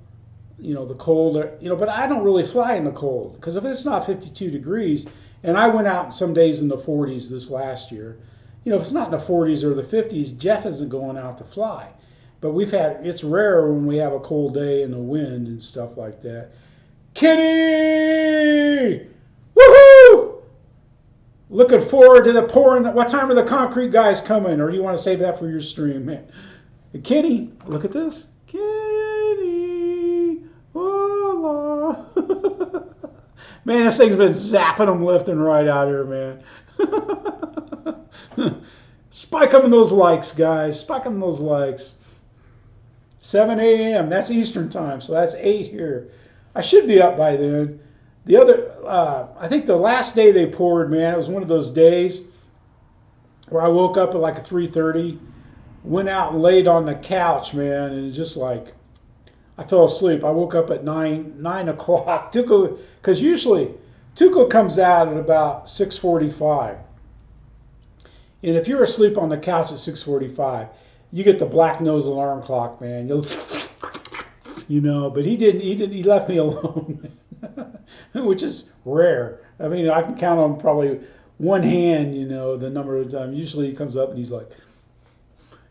You know, the cold, you know, but I don't really fly in the cold, because if it's not 52 degrees, and I went out some days in the 40s this last year, you know, if it's not in the 40s or the 50s, Jeff isn't going out to fly. But it's rare when we have a cold day and the wind and stuff like that. Kenny! Woohoo! Looking forward to the pouring. What time are the concrete guys coming? Or do you want to save that for your stream, man? Hey, Kenny, look at this. Kenny! Voila! Man, this thing's been zapping them left and right out here, man. Spike them those likes, guys. Spike them those likes. 7 a.m. That's Eastern time, so that's 8 here. I should be up by then. The other, I think the last day they poured, man, it was one of those days where I woke up at like 3:30, went out and laid on the couch, man, and just like, I fell asleep. I woke up at 9 o'clock. Tuco, because usually Tuco comes out at about 6:45. And if you're asleep on the couch at 6:45, you get the black nose alarm clock, man. You know, but he didn't. He left me alone, which is rare. I mean, I can count on probably one hand, you know, the number of times. Usually he comes up and he's like,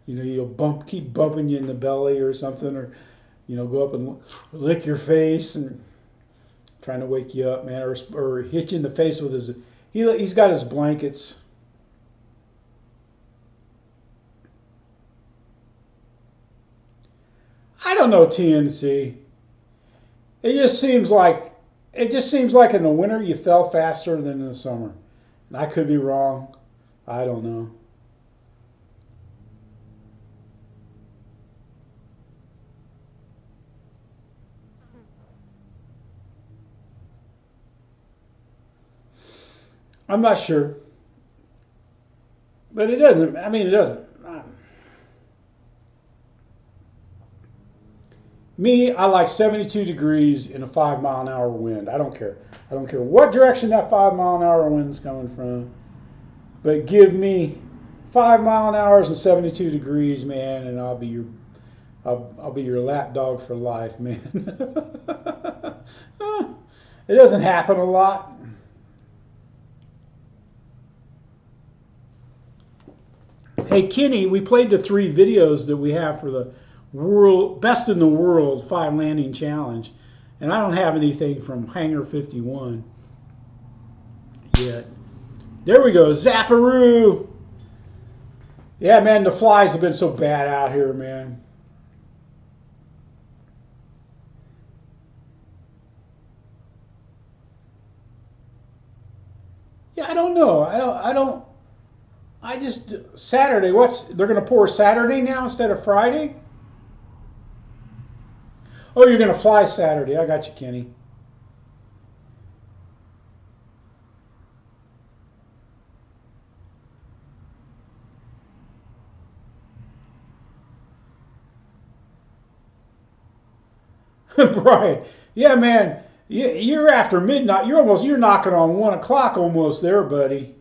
you know, he'll keep bumping you in the belly or something, or, you know, go up and lick your face and trying to wake you up, man, or hit you in the face with his. He's got his blankets. I don't know, TNC. It just seems like in the winter you fell faster than in the summer. And I could be wrong. I don't know. I'm not sure. But it doesn't, I mean, it doesn't. Me, I like 72 degrees in a 5-mile-an-hour wind. I don't care. I don't care what direction that 5-mile-an-hour wind's coming from. But give me 5 mile an hour and 72 degrees, man, and I'll be your lap dog for life, man. It doesn't happen a lot. Hey, Kenny, we played the 3 videos that we have for the world best in the world 5 landing challenge, and I don't have anything from Hangar 51 yet. There we go, Zapparoo. Yeah, man, the flies have been so bad out here, man. Yeah, I don't know. I just Saturday. They're going to pour Saturday now instead of Friday? Oh, you're going to fly Saturday. I got you, Kenny. Brian, yeah, man, you're after midnight. You're knocking on 1 o'clock almost there, buddy.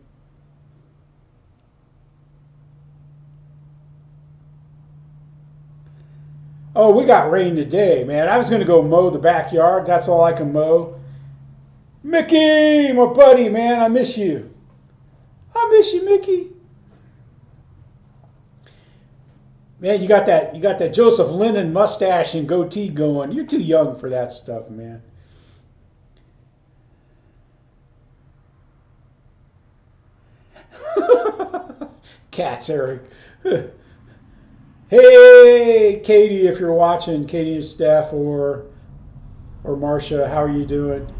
Oh, we got rain today, man. I was going to go mow the backyard. That's all I can mow. Mickey, my buddy, man, I miss you. I miss you, Mickey. Man, you got that Joseph Lennon mustache and goatee going. You're too young for that stuff, man. Cats, Eric. Hey, Katie, if you're watching, Katie and Steph or Marcia, how are you doing?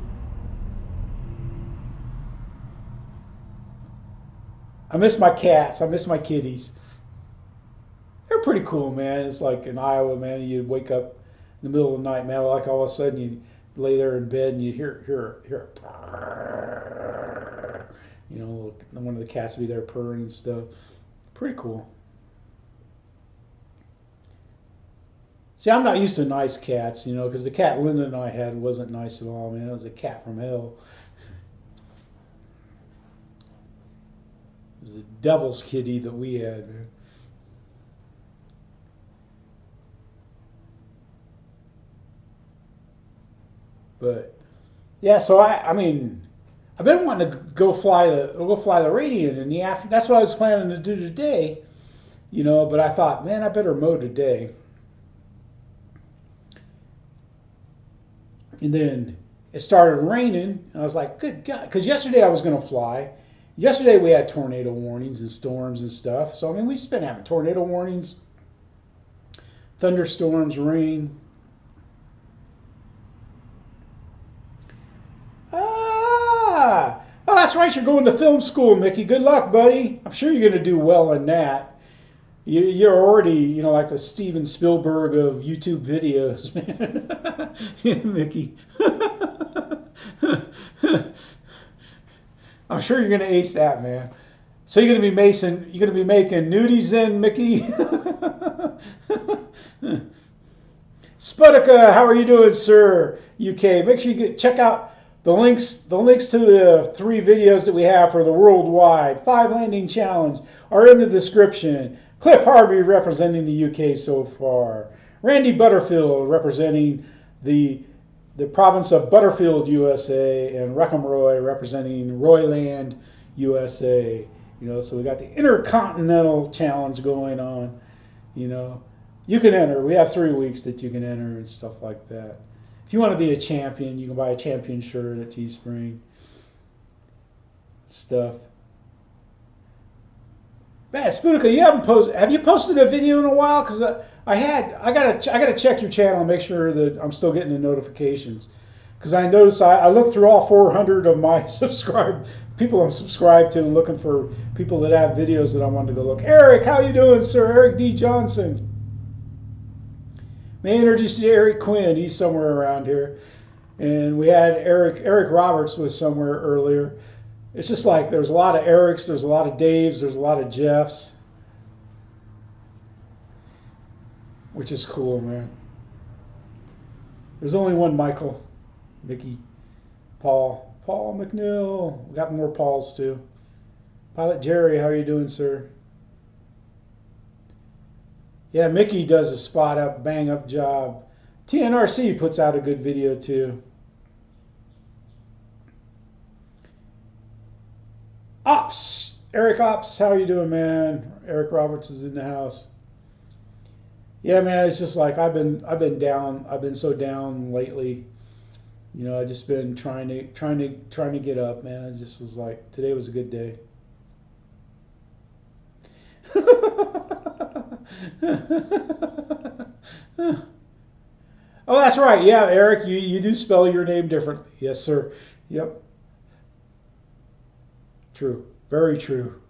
I miss my cats. I miss my kitties. They're pretty cool, man. It's like in Iowa, man. You wake up in the middle of the night, man. Like all of a sudden you lay there in bed and you hear you know, one of the cats will be there purring and stuff. Pretty cool. See, I'm not used to nice cats, you know, because the cat Linda and I had wasn't nice at all, man. It was a cat from hell. It was the devil's kitty that we had, man. But yeah, so I mean, I've been wanting to go fly the Radiant in the afternoon. That's what I was planning to do today, you know. But I thought, man, I better mow today. And then it started raining, and I was like, good God, because yesterday I was going to fly. Yesterday we had tornado warnings and storms and stuff. So I mean, we've just been having tornado warnings, thunderstorms, rain. Oh, that's right. You're going to film school, Mickey. Good luck, buddy. I'm sure you're going to do well in that. You're already, you know, like the Steven Spielberg of YouTube videos, man. Yeah, Mickey. I'm sure you're going to ace that, man. So you're going to be making nudies then, Mickey. Spudica, how are you doing, sir? UK. Make sure you check out the links to the 3 videos that we have for the worldwide 5 landing challenge are in the description. Cliff Harvey representing the UK so far. Randy Butterfield representing the province of Butterfield, USA, and Reckham Roy representing Royland, USA. You know, so we got the Intercontinental Challenge going on. You know, you can enter. We have 3 weeks that you can enter and stuff like that. If you want to be a champion, you can buy a champion shirt at Teespring. Stuff. Man, Spudica, have you posted a video in a while? Because I gotta check your channel and make sure that I'm still getting the notifications, because I noticed I looked through all 400 of my people I'm subscribed to, looking for people that have videos that I wanted to go look. Eric, how you doing, sir? Eric D. Johnson. May I introduce you to Eric Quinn? He's somewhere around here, and we had Eric Roberts was somewhere earlier. It's just like there's a lot of Erics, there's a lot of Daves, there's a lot of Jeffs, which is cool, man. There's only one Michael, Mickey, Paul McNeil. We got more Pauls too. Pilot Jerry, how are you doing, sir? Yeah, Mickey does a spot up, bang up job. TNRC puts out a good video too. Ops, Eric Ops, how are you doing, man? Eric Roberts is in the house. Yeah, man, it's just like I've been down. I've been so down lately. You know, I just been trying to get up, man. It just was like today was a good day. Oh, that's right. Yeah, Eric, you do spell your name differently. Yes, sir. Yep. True. Very true.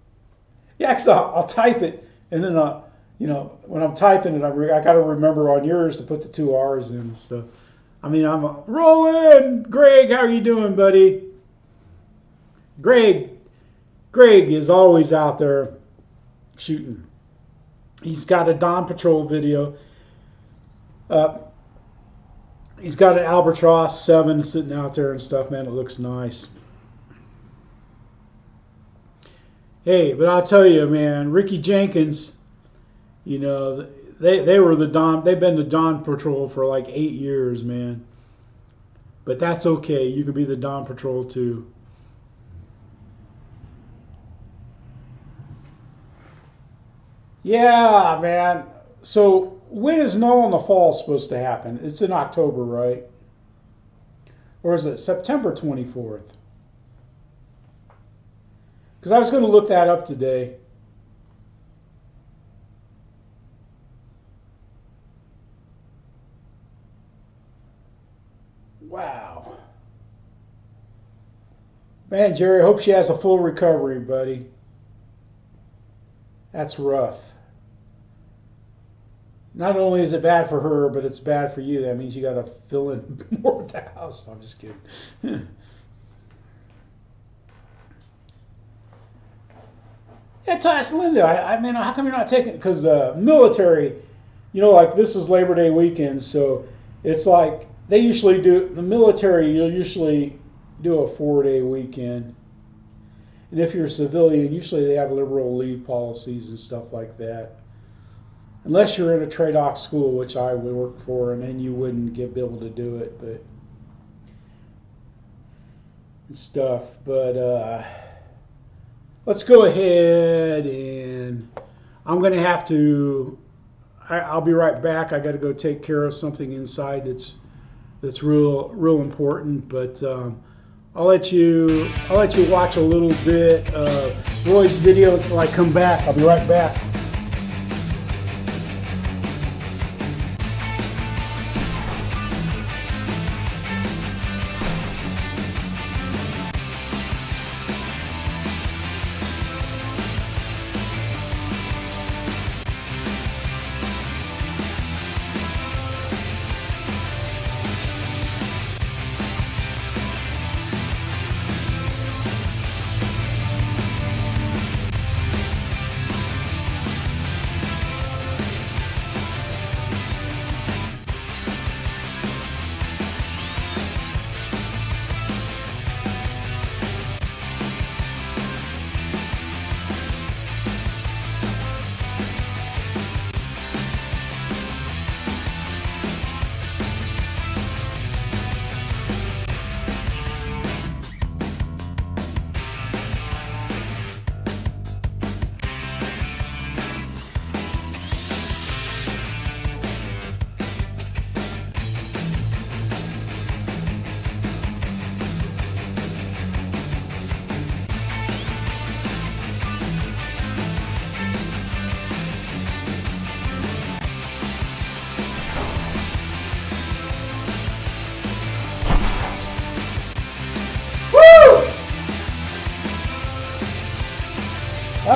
Yeah, because I'll type it, and then you know, when I'm typing it, I got to remember on yours to put the 2 R's in and stuff. I mean, I'm rolling. Greg, how are you doing, buddy? Greg is always out there shooting. He's got a Dawn Patrol video. He's got an Albatross 7 sitting out there and stuff, man. It looks nice. Hey, but I'll tell you, man, Ricky Jenkins, you know, they were the Dawn. They've been the Dawn Patrol for like 8 years, man. But that's okay. You can be the Dawn Patrol too. Yeah, man. So when is Null in the Fall supposed to happen? It's in October, right? Or is it September 24th? Because I was going to look that up today. Wow. Man, Jerry, I hope she has a full recovery, buddy. That's rough. Not only is it bad for her, but it's bad for you. That means you got to fill in more at the house. I'm just kidding. Yeah, ask Linda. I mean, how come you're not taking? Because military, you know, like this is Labor Day weekend, so it's like they usually do. The military, you'll usually do a 4-day weekend, and if you're a civilian, usually they have liberal leave policies and stuff like that. Unless you're in a TRADOC school, which I would work for, and then you wouldn't be able to do it, but and stuff. But let's go ahead, and I'm going to have to. I'll be right back. I got to go take care of something inside that's real important. But I'll let you watch a little bit of Roy's video until I come back. I'll be right back.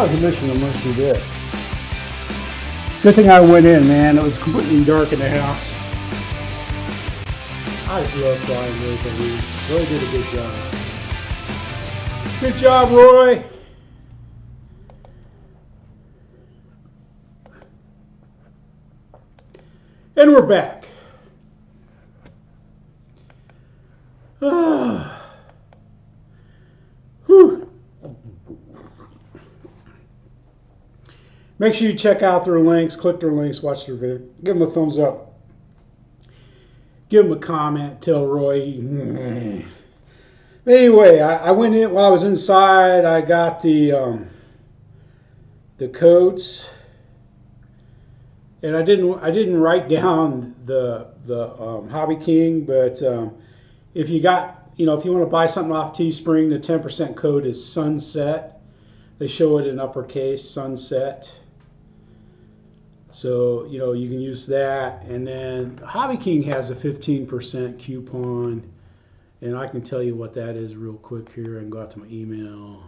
How's the mission of mercy there? Good thing I went in, man. It was completely dark in the house. I just love flying with him. Roy did a good job. Good job, Roy. And we're back. Whew. Make sure you check out their links, click their links, watch their video. Give them a thumbs up. Give them a comment. Tell Roy. But anyway, I went in while I was inside. I got the codes, and I didn't write down the Hobby King. But if you got, if you want to buy something off Teespring, the 10% code is Sunset. They show it in uppercase, Sunset. So, you can use that. And then Hobby King has a 15% coupon. And I can tell you what that is real quick here. I can go out to my email.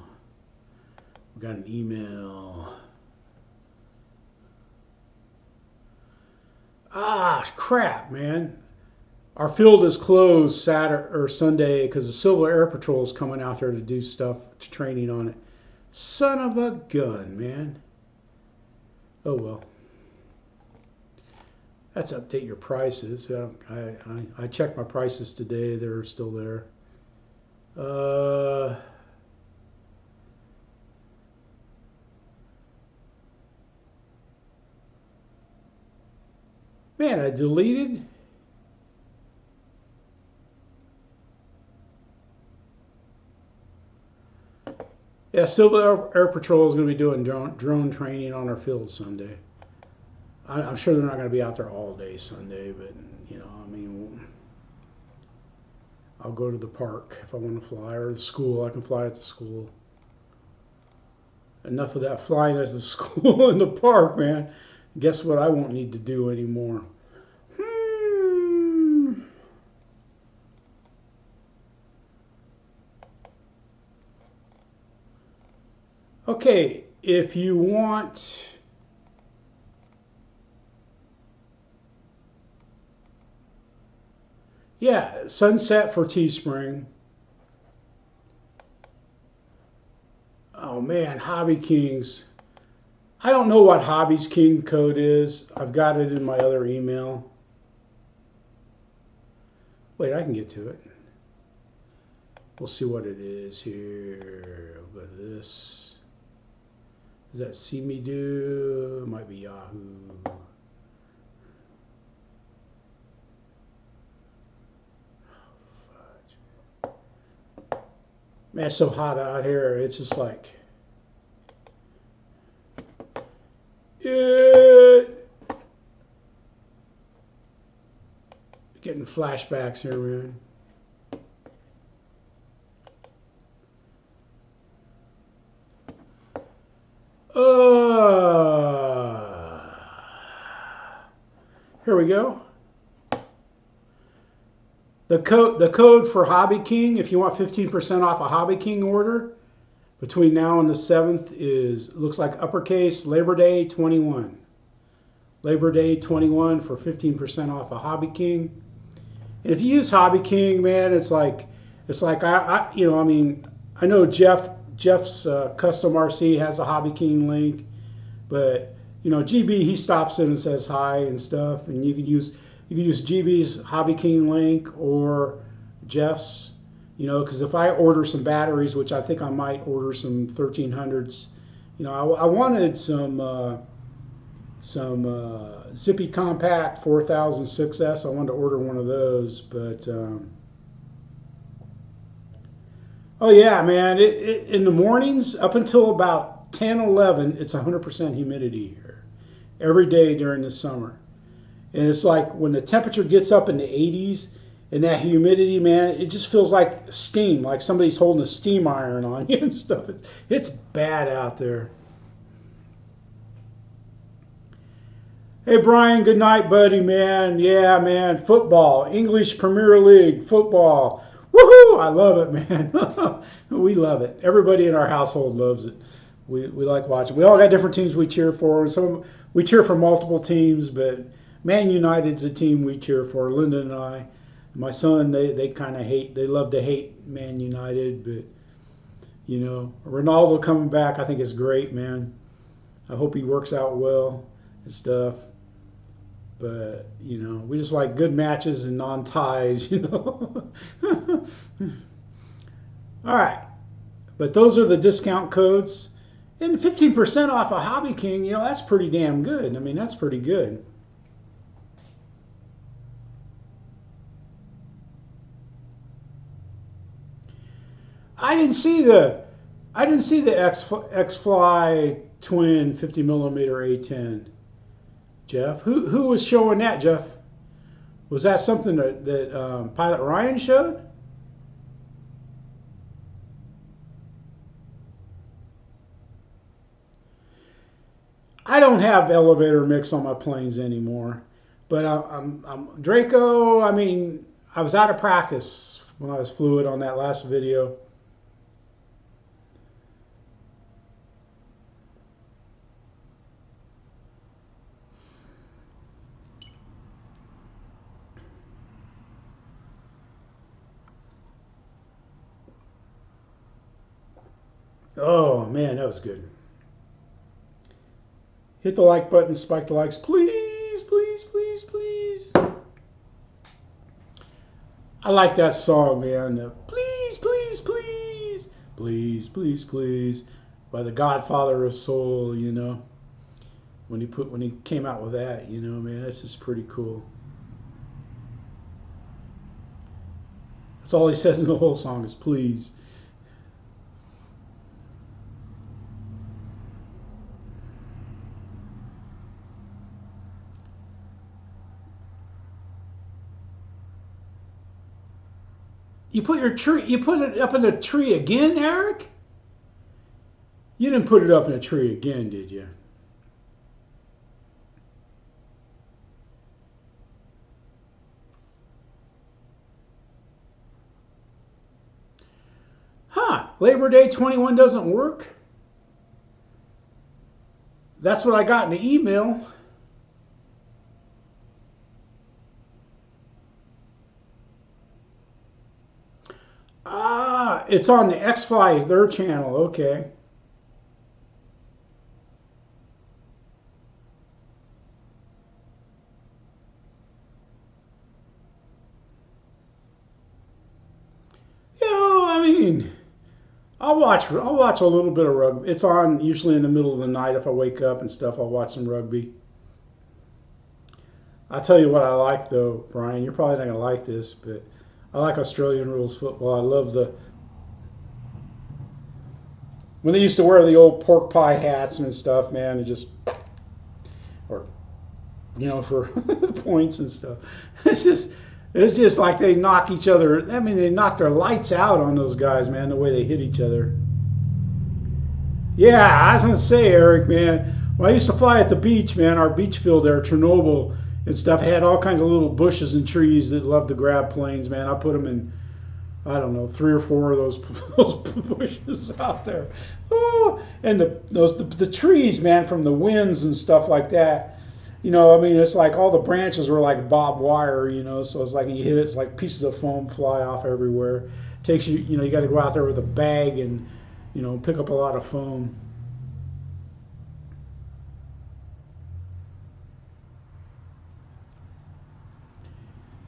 We got an email. Ah, crap, man. Our field is closed Saturday or Sunday because the Civil Air Patrol is coming out there to do stuff, to training on it. Son of a gun, man. Oh, well. That's update your prices. I checked my prices today. They're still there. Man, I deleted. Yeah, Civil Air Patrol is going to be doing drone training on our field Sunday. I'm sure they're not going to be out there all day Sunday, but, I'll go to the park if I want to fly, or the school. I can fly at the school. Enough of that flying at the school and the park, man. Guess what I won't need to do anymore? Okay, if you want... Yeah, Sunset for Teespring. Oh man, Hobby Kings. I don't know what Hobby's King code is. I've got it in my other email. Wait, I can get to it. We'll see what it is here. I'll go to this. Does that see me do? It might be Yahoo. Man, it's so hot out here. It's just like... Getting flashbacks here, man. Here we go. The code for Hobby King, if you want 15% off a Hobby King order between now and the 7th, looks like uppercase Labor Day 21. Labor Day 21 for 15% off a Hobby King. And if you use Hobby King, man, it's like I know Jeff's Custom RC has a Hobby King link, but GB, he stops in and says hi and stuff, and you can use GB's Hobby King link or Jeff's, because if I order some batteries, which I think I might order some 1300s, I wanted some Zippy Compact 4006S. I wanted to order one of those, but oh yeah, man, in the mornings up until about 10, 11, it's 100% humidity here every day during the summer. And it's like when the temperature gets up in the 80s and that humidity, man, it just feels like steam, like somebody's holding a steam iron on you and stuff. It's bad out there. Hey, Brian, good night, buddy, man. Yeah, man, football, English Premier League, football. Woohoo! I love it, man. We love it. Everybody in our household loves it. We like watching. We all got different teams we cheer for. Some we cheer for multiple teams, but Man United's a team we cheer for. Linda and I, my son, they kind of hate. They love to hate Man United, but you know, Ronaldo coming back, I think is great, man. I hope he works out well and stuff. But you know, we just like good matches and non-ties, you know. All right, but those are the discount codes. And 15% off a Hobby King, you know, that's pretty damn good. I mean, that's pretty good. I didn't see the XFly Twin 50mm A10. Jeff, who was showing that, Jeff? Was that something that Pilot Ryan showed? I don't have elevator mix on my planes anymore, but I'm Draco. I mean, I was out of practice when I was fluid on that last video. Oh man, that was good. Hit the like button, spike the likes, please, please, please, please. I like that song, man. Please, please, please, please, please, please, by the Godfather of Soul. You know, when he came out with that, you know, man, that's just pretty cool. That's all he says in the whole song is please. You put it up in the tree again, Eric? You didn't put it up in a tree again, did you? Huh, Labor Day 21 doesn't work? That's what I got in the email. Ah, it's on the XFly, their channel. Okay. You know, I mean, I'll watch a little bit of rugby. It's on usually in the middle of the night if I wake up and stuff. I'll watch some rugby. I'll tell you what I like though, Brian. You're probably not gonna like this, but I like Australian rules football. I love when they used to wear the old pork pie hats and stuff, man, and just, or, you know, for points and stuff. It's just like they knock each other. I mean, they knock their lights out on those guys, man, the way they hit each other. Yeah, I was gonna say, Eric, man, when I used to fly at the beach, man, our beach field there, Chernobyl and stuff, had all kinds of little bushes and trees that love to grab planes, man. I put them in, I don't know, 3 or 4 of those bushes out there. Oh, and the trees, man, from the winds and stuff like that. You know, I mean, it's like all the branches were like barbed wire, you know, so it's like you hit it, it's like pieces of foam fly off everywhere. It takes you, you know, you got to go out there with a bag and, you know, pick up a lot of foam.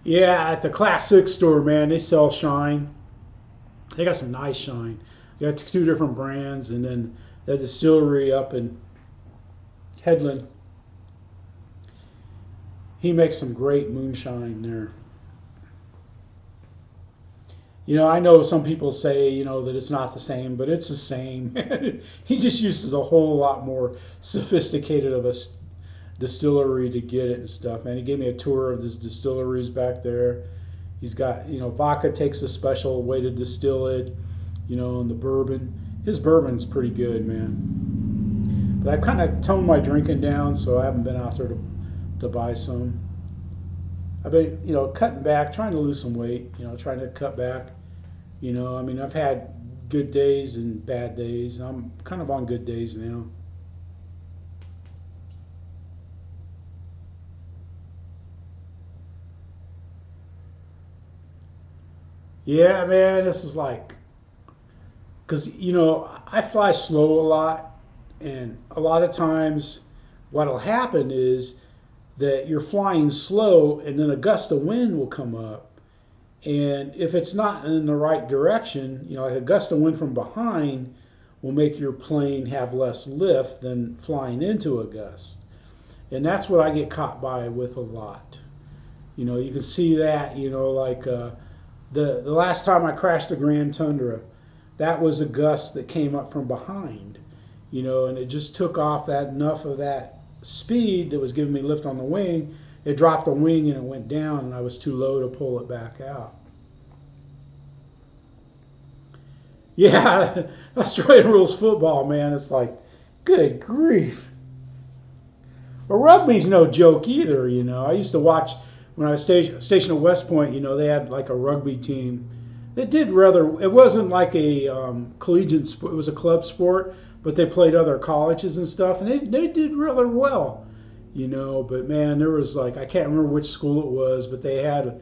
Yeah, at the Class 6 store, man, they sell shine. They got some nice shine. They got 2 different brands, and then the distillery up in Headland. He makes some great moonshine there. You know, I know some people say, you know, that it's not the same, but it's the same. He just uses a whole lot more sophisticated of a distillery to get it and stuff, man. He gave me a tour of his distilleries back there. He's got, you know, vodka takes a special way to distill it, you know, and the bourbon. His bourbon's pretty good, man. But I've kind of toned my drinking down, so I haven't been out there to buy some. I've been, you know, cutting back, trying to lose some weight, you know, trying to cut back. You know, I mean, I've had good days and bad days. I'm kind of on good days now. Yeah, man, this is like, because, I fly slow a lot, and a lot of times what'll happen is that you're flying slow and then a gust of wind will come up. And if it's not in the right direction, like a gust of wind from behind will make your plane have less lift than flying into a gust. And that's what I get caught by with a lot. You can see that, like the last time I crashed the Grand Tundra, that was a gust that came up from behind, and it just took off that enough of that speed that was giving me lift on the wing. It dropped the wing and it went down, and I was too low to pull it back out. Yeah, Australian rules football, man. It's like, good grief. But rugby's no joke either, I used to watch when I was stationed at West Point. They had like a rugby team that did rather. It wasn't like a collegiate sport; it was a club sport, but they played other colleges and stuff, and they did rather well. But man, there was like, I can't remember which school it was, but they had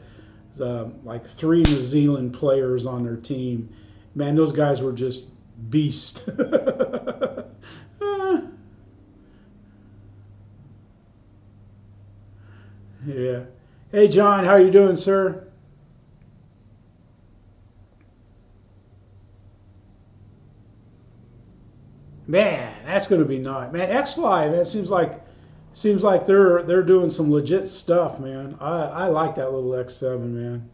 like 3 New Zealand players on their team. Man, those guys were just beasts. Yeah. Hey, John, how you doing, sir? Man, that's going to be nice. Man, X-Fly, man, seems like they're doing some legit stuff, man. I like that little X7, man.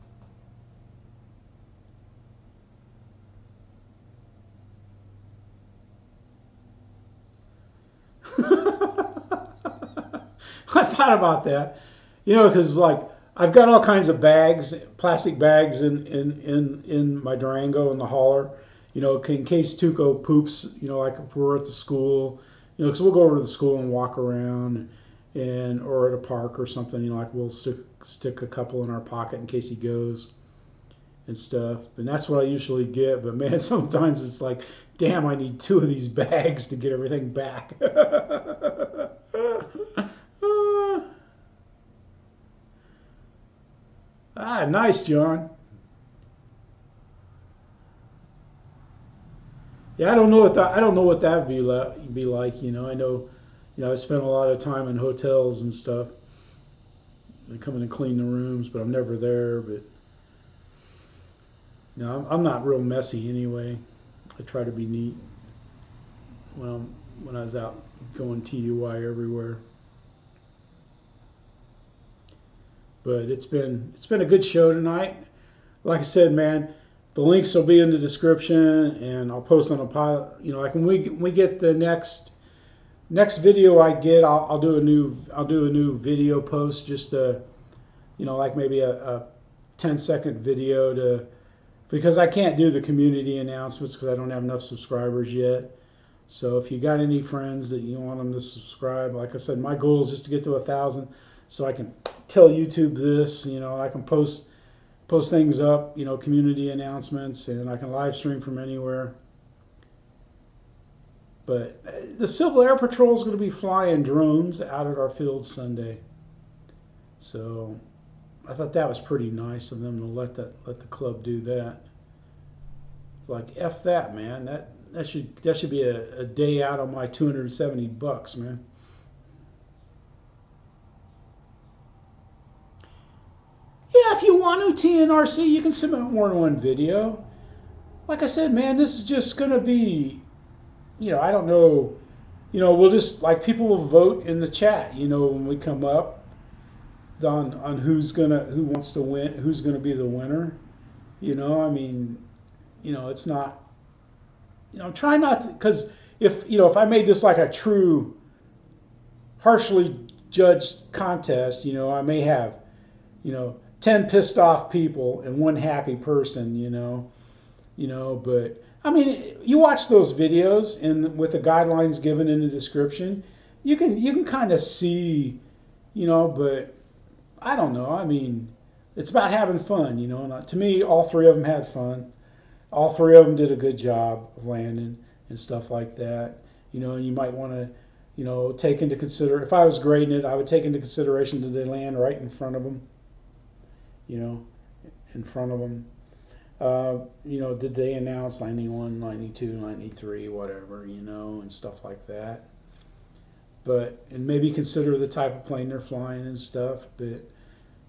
I thought about that, because like I've got all kinds of bags, plastic bags in my Durango in the hauler, in case Tuco poops, like if we're at the school, because we'll go over to the school and walk around, and or at a park or something, like we'll stick a couple in our pocket in case he goes and stuff. And that's what I usually get. But man, sometimes it's like, damn, I need 2 of these bags to get everything back. Nice, John. Yeah, I don't know what that would be like. I know, I spent a lot of time in hotels and stuff. I come in and clean the rooms, but I'm never there. But I'm not real messy anyway. I try to be neat when I was out going TDY everywhere. But it's been a good show tonight. Like I said, man, the links will be in the description, and I'll post on a pile. Like when we get the next video I get, I'll do a new video post, just like maybe a 10-second video because I can't do the community announcements because I don't have enough subscribers yet. So if you got any friends that you want them to subscribe, like I said, my goal is just to get to 1,000, so I can tell YouTube this. I can post things up, community announcements, and I can live stream from anywhere. But the Civil Air Patrol is going to be flying drones out at our field Sunday, so I thought that was pretty nice of them to let the club do that. It's like, F that, man. That should be a day out of my $270, man. Yeah, if you want to TNRC, you can submit more than one video. Like I said, man, this is just going to be, I don't know, we'll just, like, people will vote in the chat, when we come up on who wants to win, who's going to be the winner. I mean, it's not, I'm trying not to, because if I made this like a true harshly judged contest, I may have, 10 pissed off people and 1 happy person, but I mean, you watch those videos and with the guidelines given in the description, you can kind of see, but I don't know. I mean, it's about having fun, and to me, all 3 of them had fun. all three of them did a good job of landing and stuff like that. And you might want to, take into consider, if I was grading it, I would take into consideration, did they land right in front of them? In front of them. Did they announce 91, 92, 93, whatever, and stuff like that. And maybe consider the type of plane they're flying and stuff. But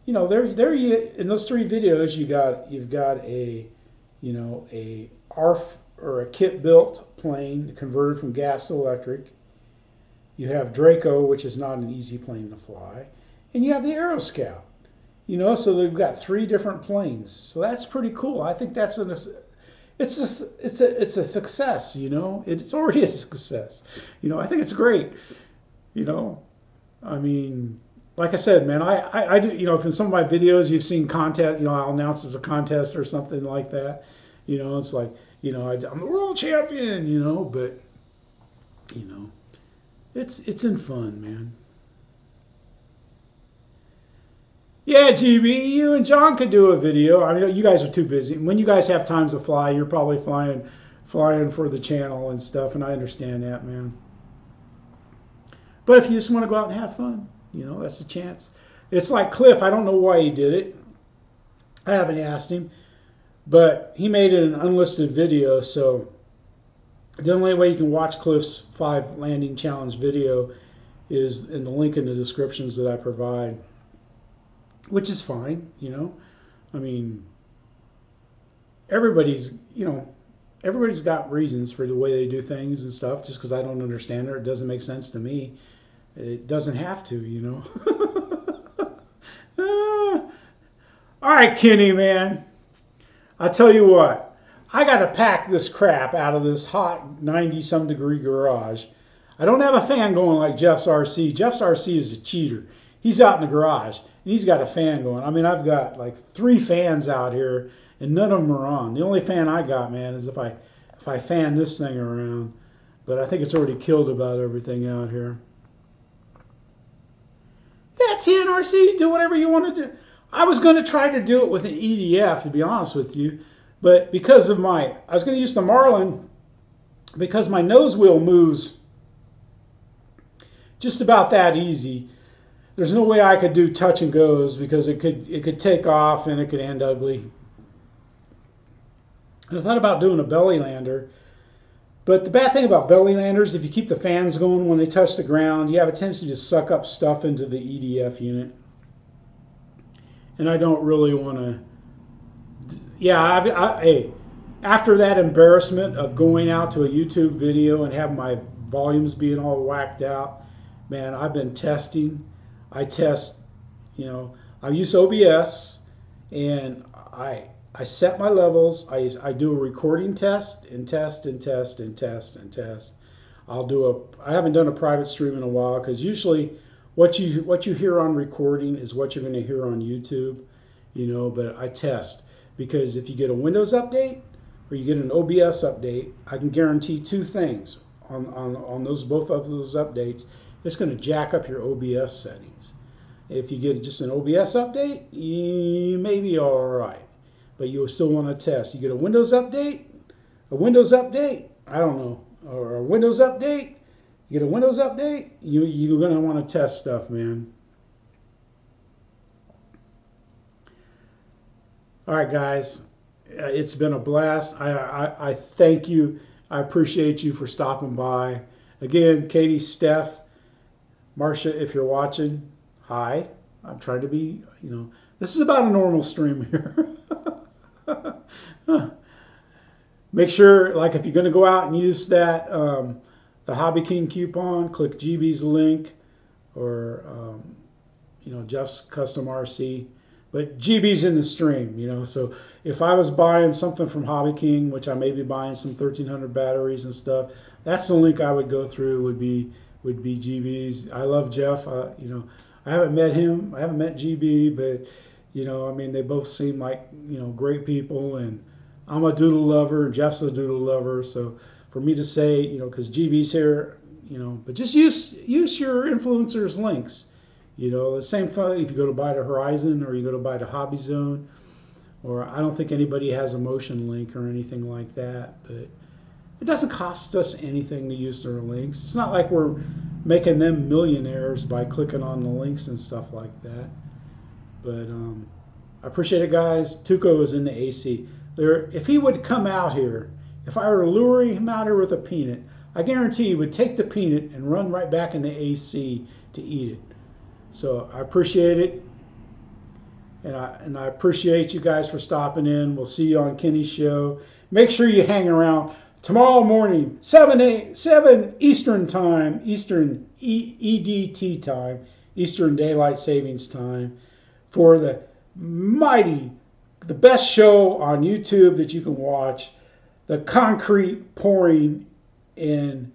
there you, in those three videos, you've got a ARF or a kit built plane converted from gas to electric. You have Draco, which is not an easy plane to fly, and you have the Aero Scout. So they've got three different planes. So that's pretty cool. I think it's a success. It's already a success. I think it's great. I mean, like I said, man, I do. If in some of my videos you've seen contest, I'll announce as a contest or something like that. It's like, I'm the world champion. But it's in fun, man. Yeah, GB, you and John could do a video. I mean, you guys are too busy. When you guys have times to fly, you're probably flying for the channel and stuff, and I understand that, man. But if you just want to go out and have fun, that's a chance. It's like Cliff. I don't know why he did it. I haven't asked him, but he made it an unlisted video. So the only way you can watch Cliff's 5 landing challenge video is in the link in the descriptions that I provide. Which is fine, I mean, everybody's got reasons for the way they do things and stuff. Just because I don't understand it, or it doesn't make sense to me, it doesn't have to, All right, Kenny, man. I tell you what, I got to pack this crap out of this hot 90-some degree garage. I don't have a fan going like JeffxRC. JeffxRC is a cheater. He's out in the garage. He's got a fan going. I mean, I've got like 3 fans out here, and none of them are on. The only fan I got, man, is if I fan this thing around. But I think it's already killed about everything out here. Yeah, TNRC, do whatever you want to do. I was going to try to do it with an EDF, to be honest with you. But because of I was going to use the Marlin, because my nose wheel moves just about that easy. There's no way I could do touch and goes, because it could take off and it could end ugly. I thought about doing a belly lander, but the bad thing about belly landers, if you keep the fans going when they touch the ground, you have a tendency to suck up stuff into the EDF unit. And I don't really want to. Yeah, hey, after that embarrassment of going out to a YouTube video and having my volumes being all whacked out, man, I've been testing. I test, I use OBS, and I set my levels. I do a recording test and test and test and test and test. I haven't done a private stream in a while, because usually what you hear on recording is what you're going to hear on YouTube, but I test, because if you get a Windows update or you get an OBS update, I can guarantee 2 things on both of those updates. It's going to jack up your OBS settings. If you get just an OBS update, you may be all right, but you'll still want to test. You get a Windows update, I don't know, or a Windows update, you get a Windows update, you're going to want to test stuff, man. All right, guys, it's been a blast. I thank you. I appreciate you for stopping by. Again, Katie, Steph, Marcia, if you're watching, hi. I'm trying to be, this is about a normal stream here. Make sure, like, if you're going to go out and use that, the Hobby King coupon, click GB's link, or, Jeff's Custom RC. But GB's in the stream, so if I was buying something from Hobby King, which I may be buying some 1300 batteries and stuff, that's the link I would go through, would be GB's. I love Jeff. I haven't met him. I haven't met GB, but I mean, they both seem like great people, and I'm a doodle lover, and Jeff's a doodle lover. So for me to say, because GB's here, but just use your influencers' links. The same thing if you go to buy the Horizon, or you go to buy the Hobby Zone, or I don't think anybody has a motion link or anything like that. But it doesn't cost us anything to use their links. It's not like we're making them millionaires by clicking on the links and stuff like that. But I appreciate it, guys. Tuco is in the AC. If he would come out here, if I were luring him out here with a peanut, I guarantee he would take the peanut and run right back in the AC to eat it. So I appreciate it. And I appreciate you guys for stopping in. We'll see you on Kenny's show. Make sure you hang around tomorrow morning, 7 Eastern time, Eastern EDT time, Eastern Daylight Savings Time, for the best show on YouTube that you can watch, the concrete pouring and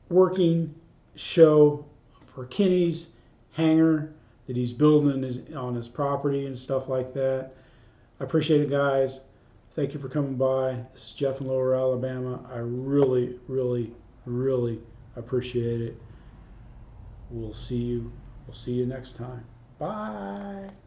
working show for Kenny's hangar that he's building on his property and stuff like that. I appreciate it, guys. Thank you for coming by. This is Jeff in Lower Alabama. I really, really, really appreciate it. We'll see you next time. Bye.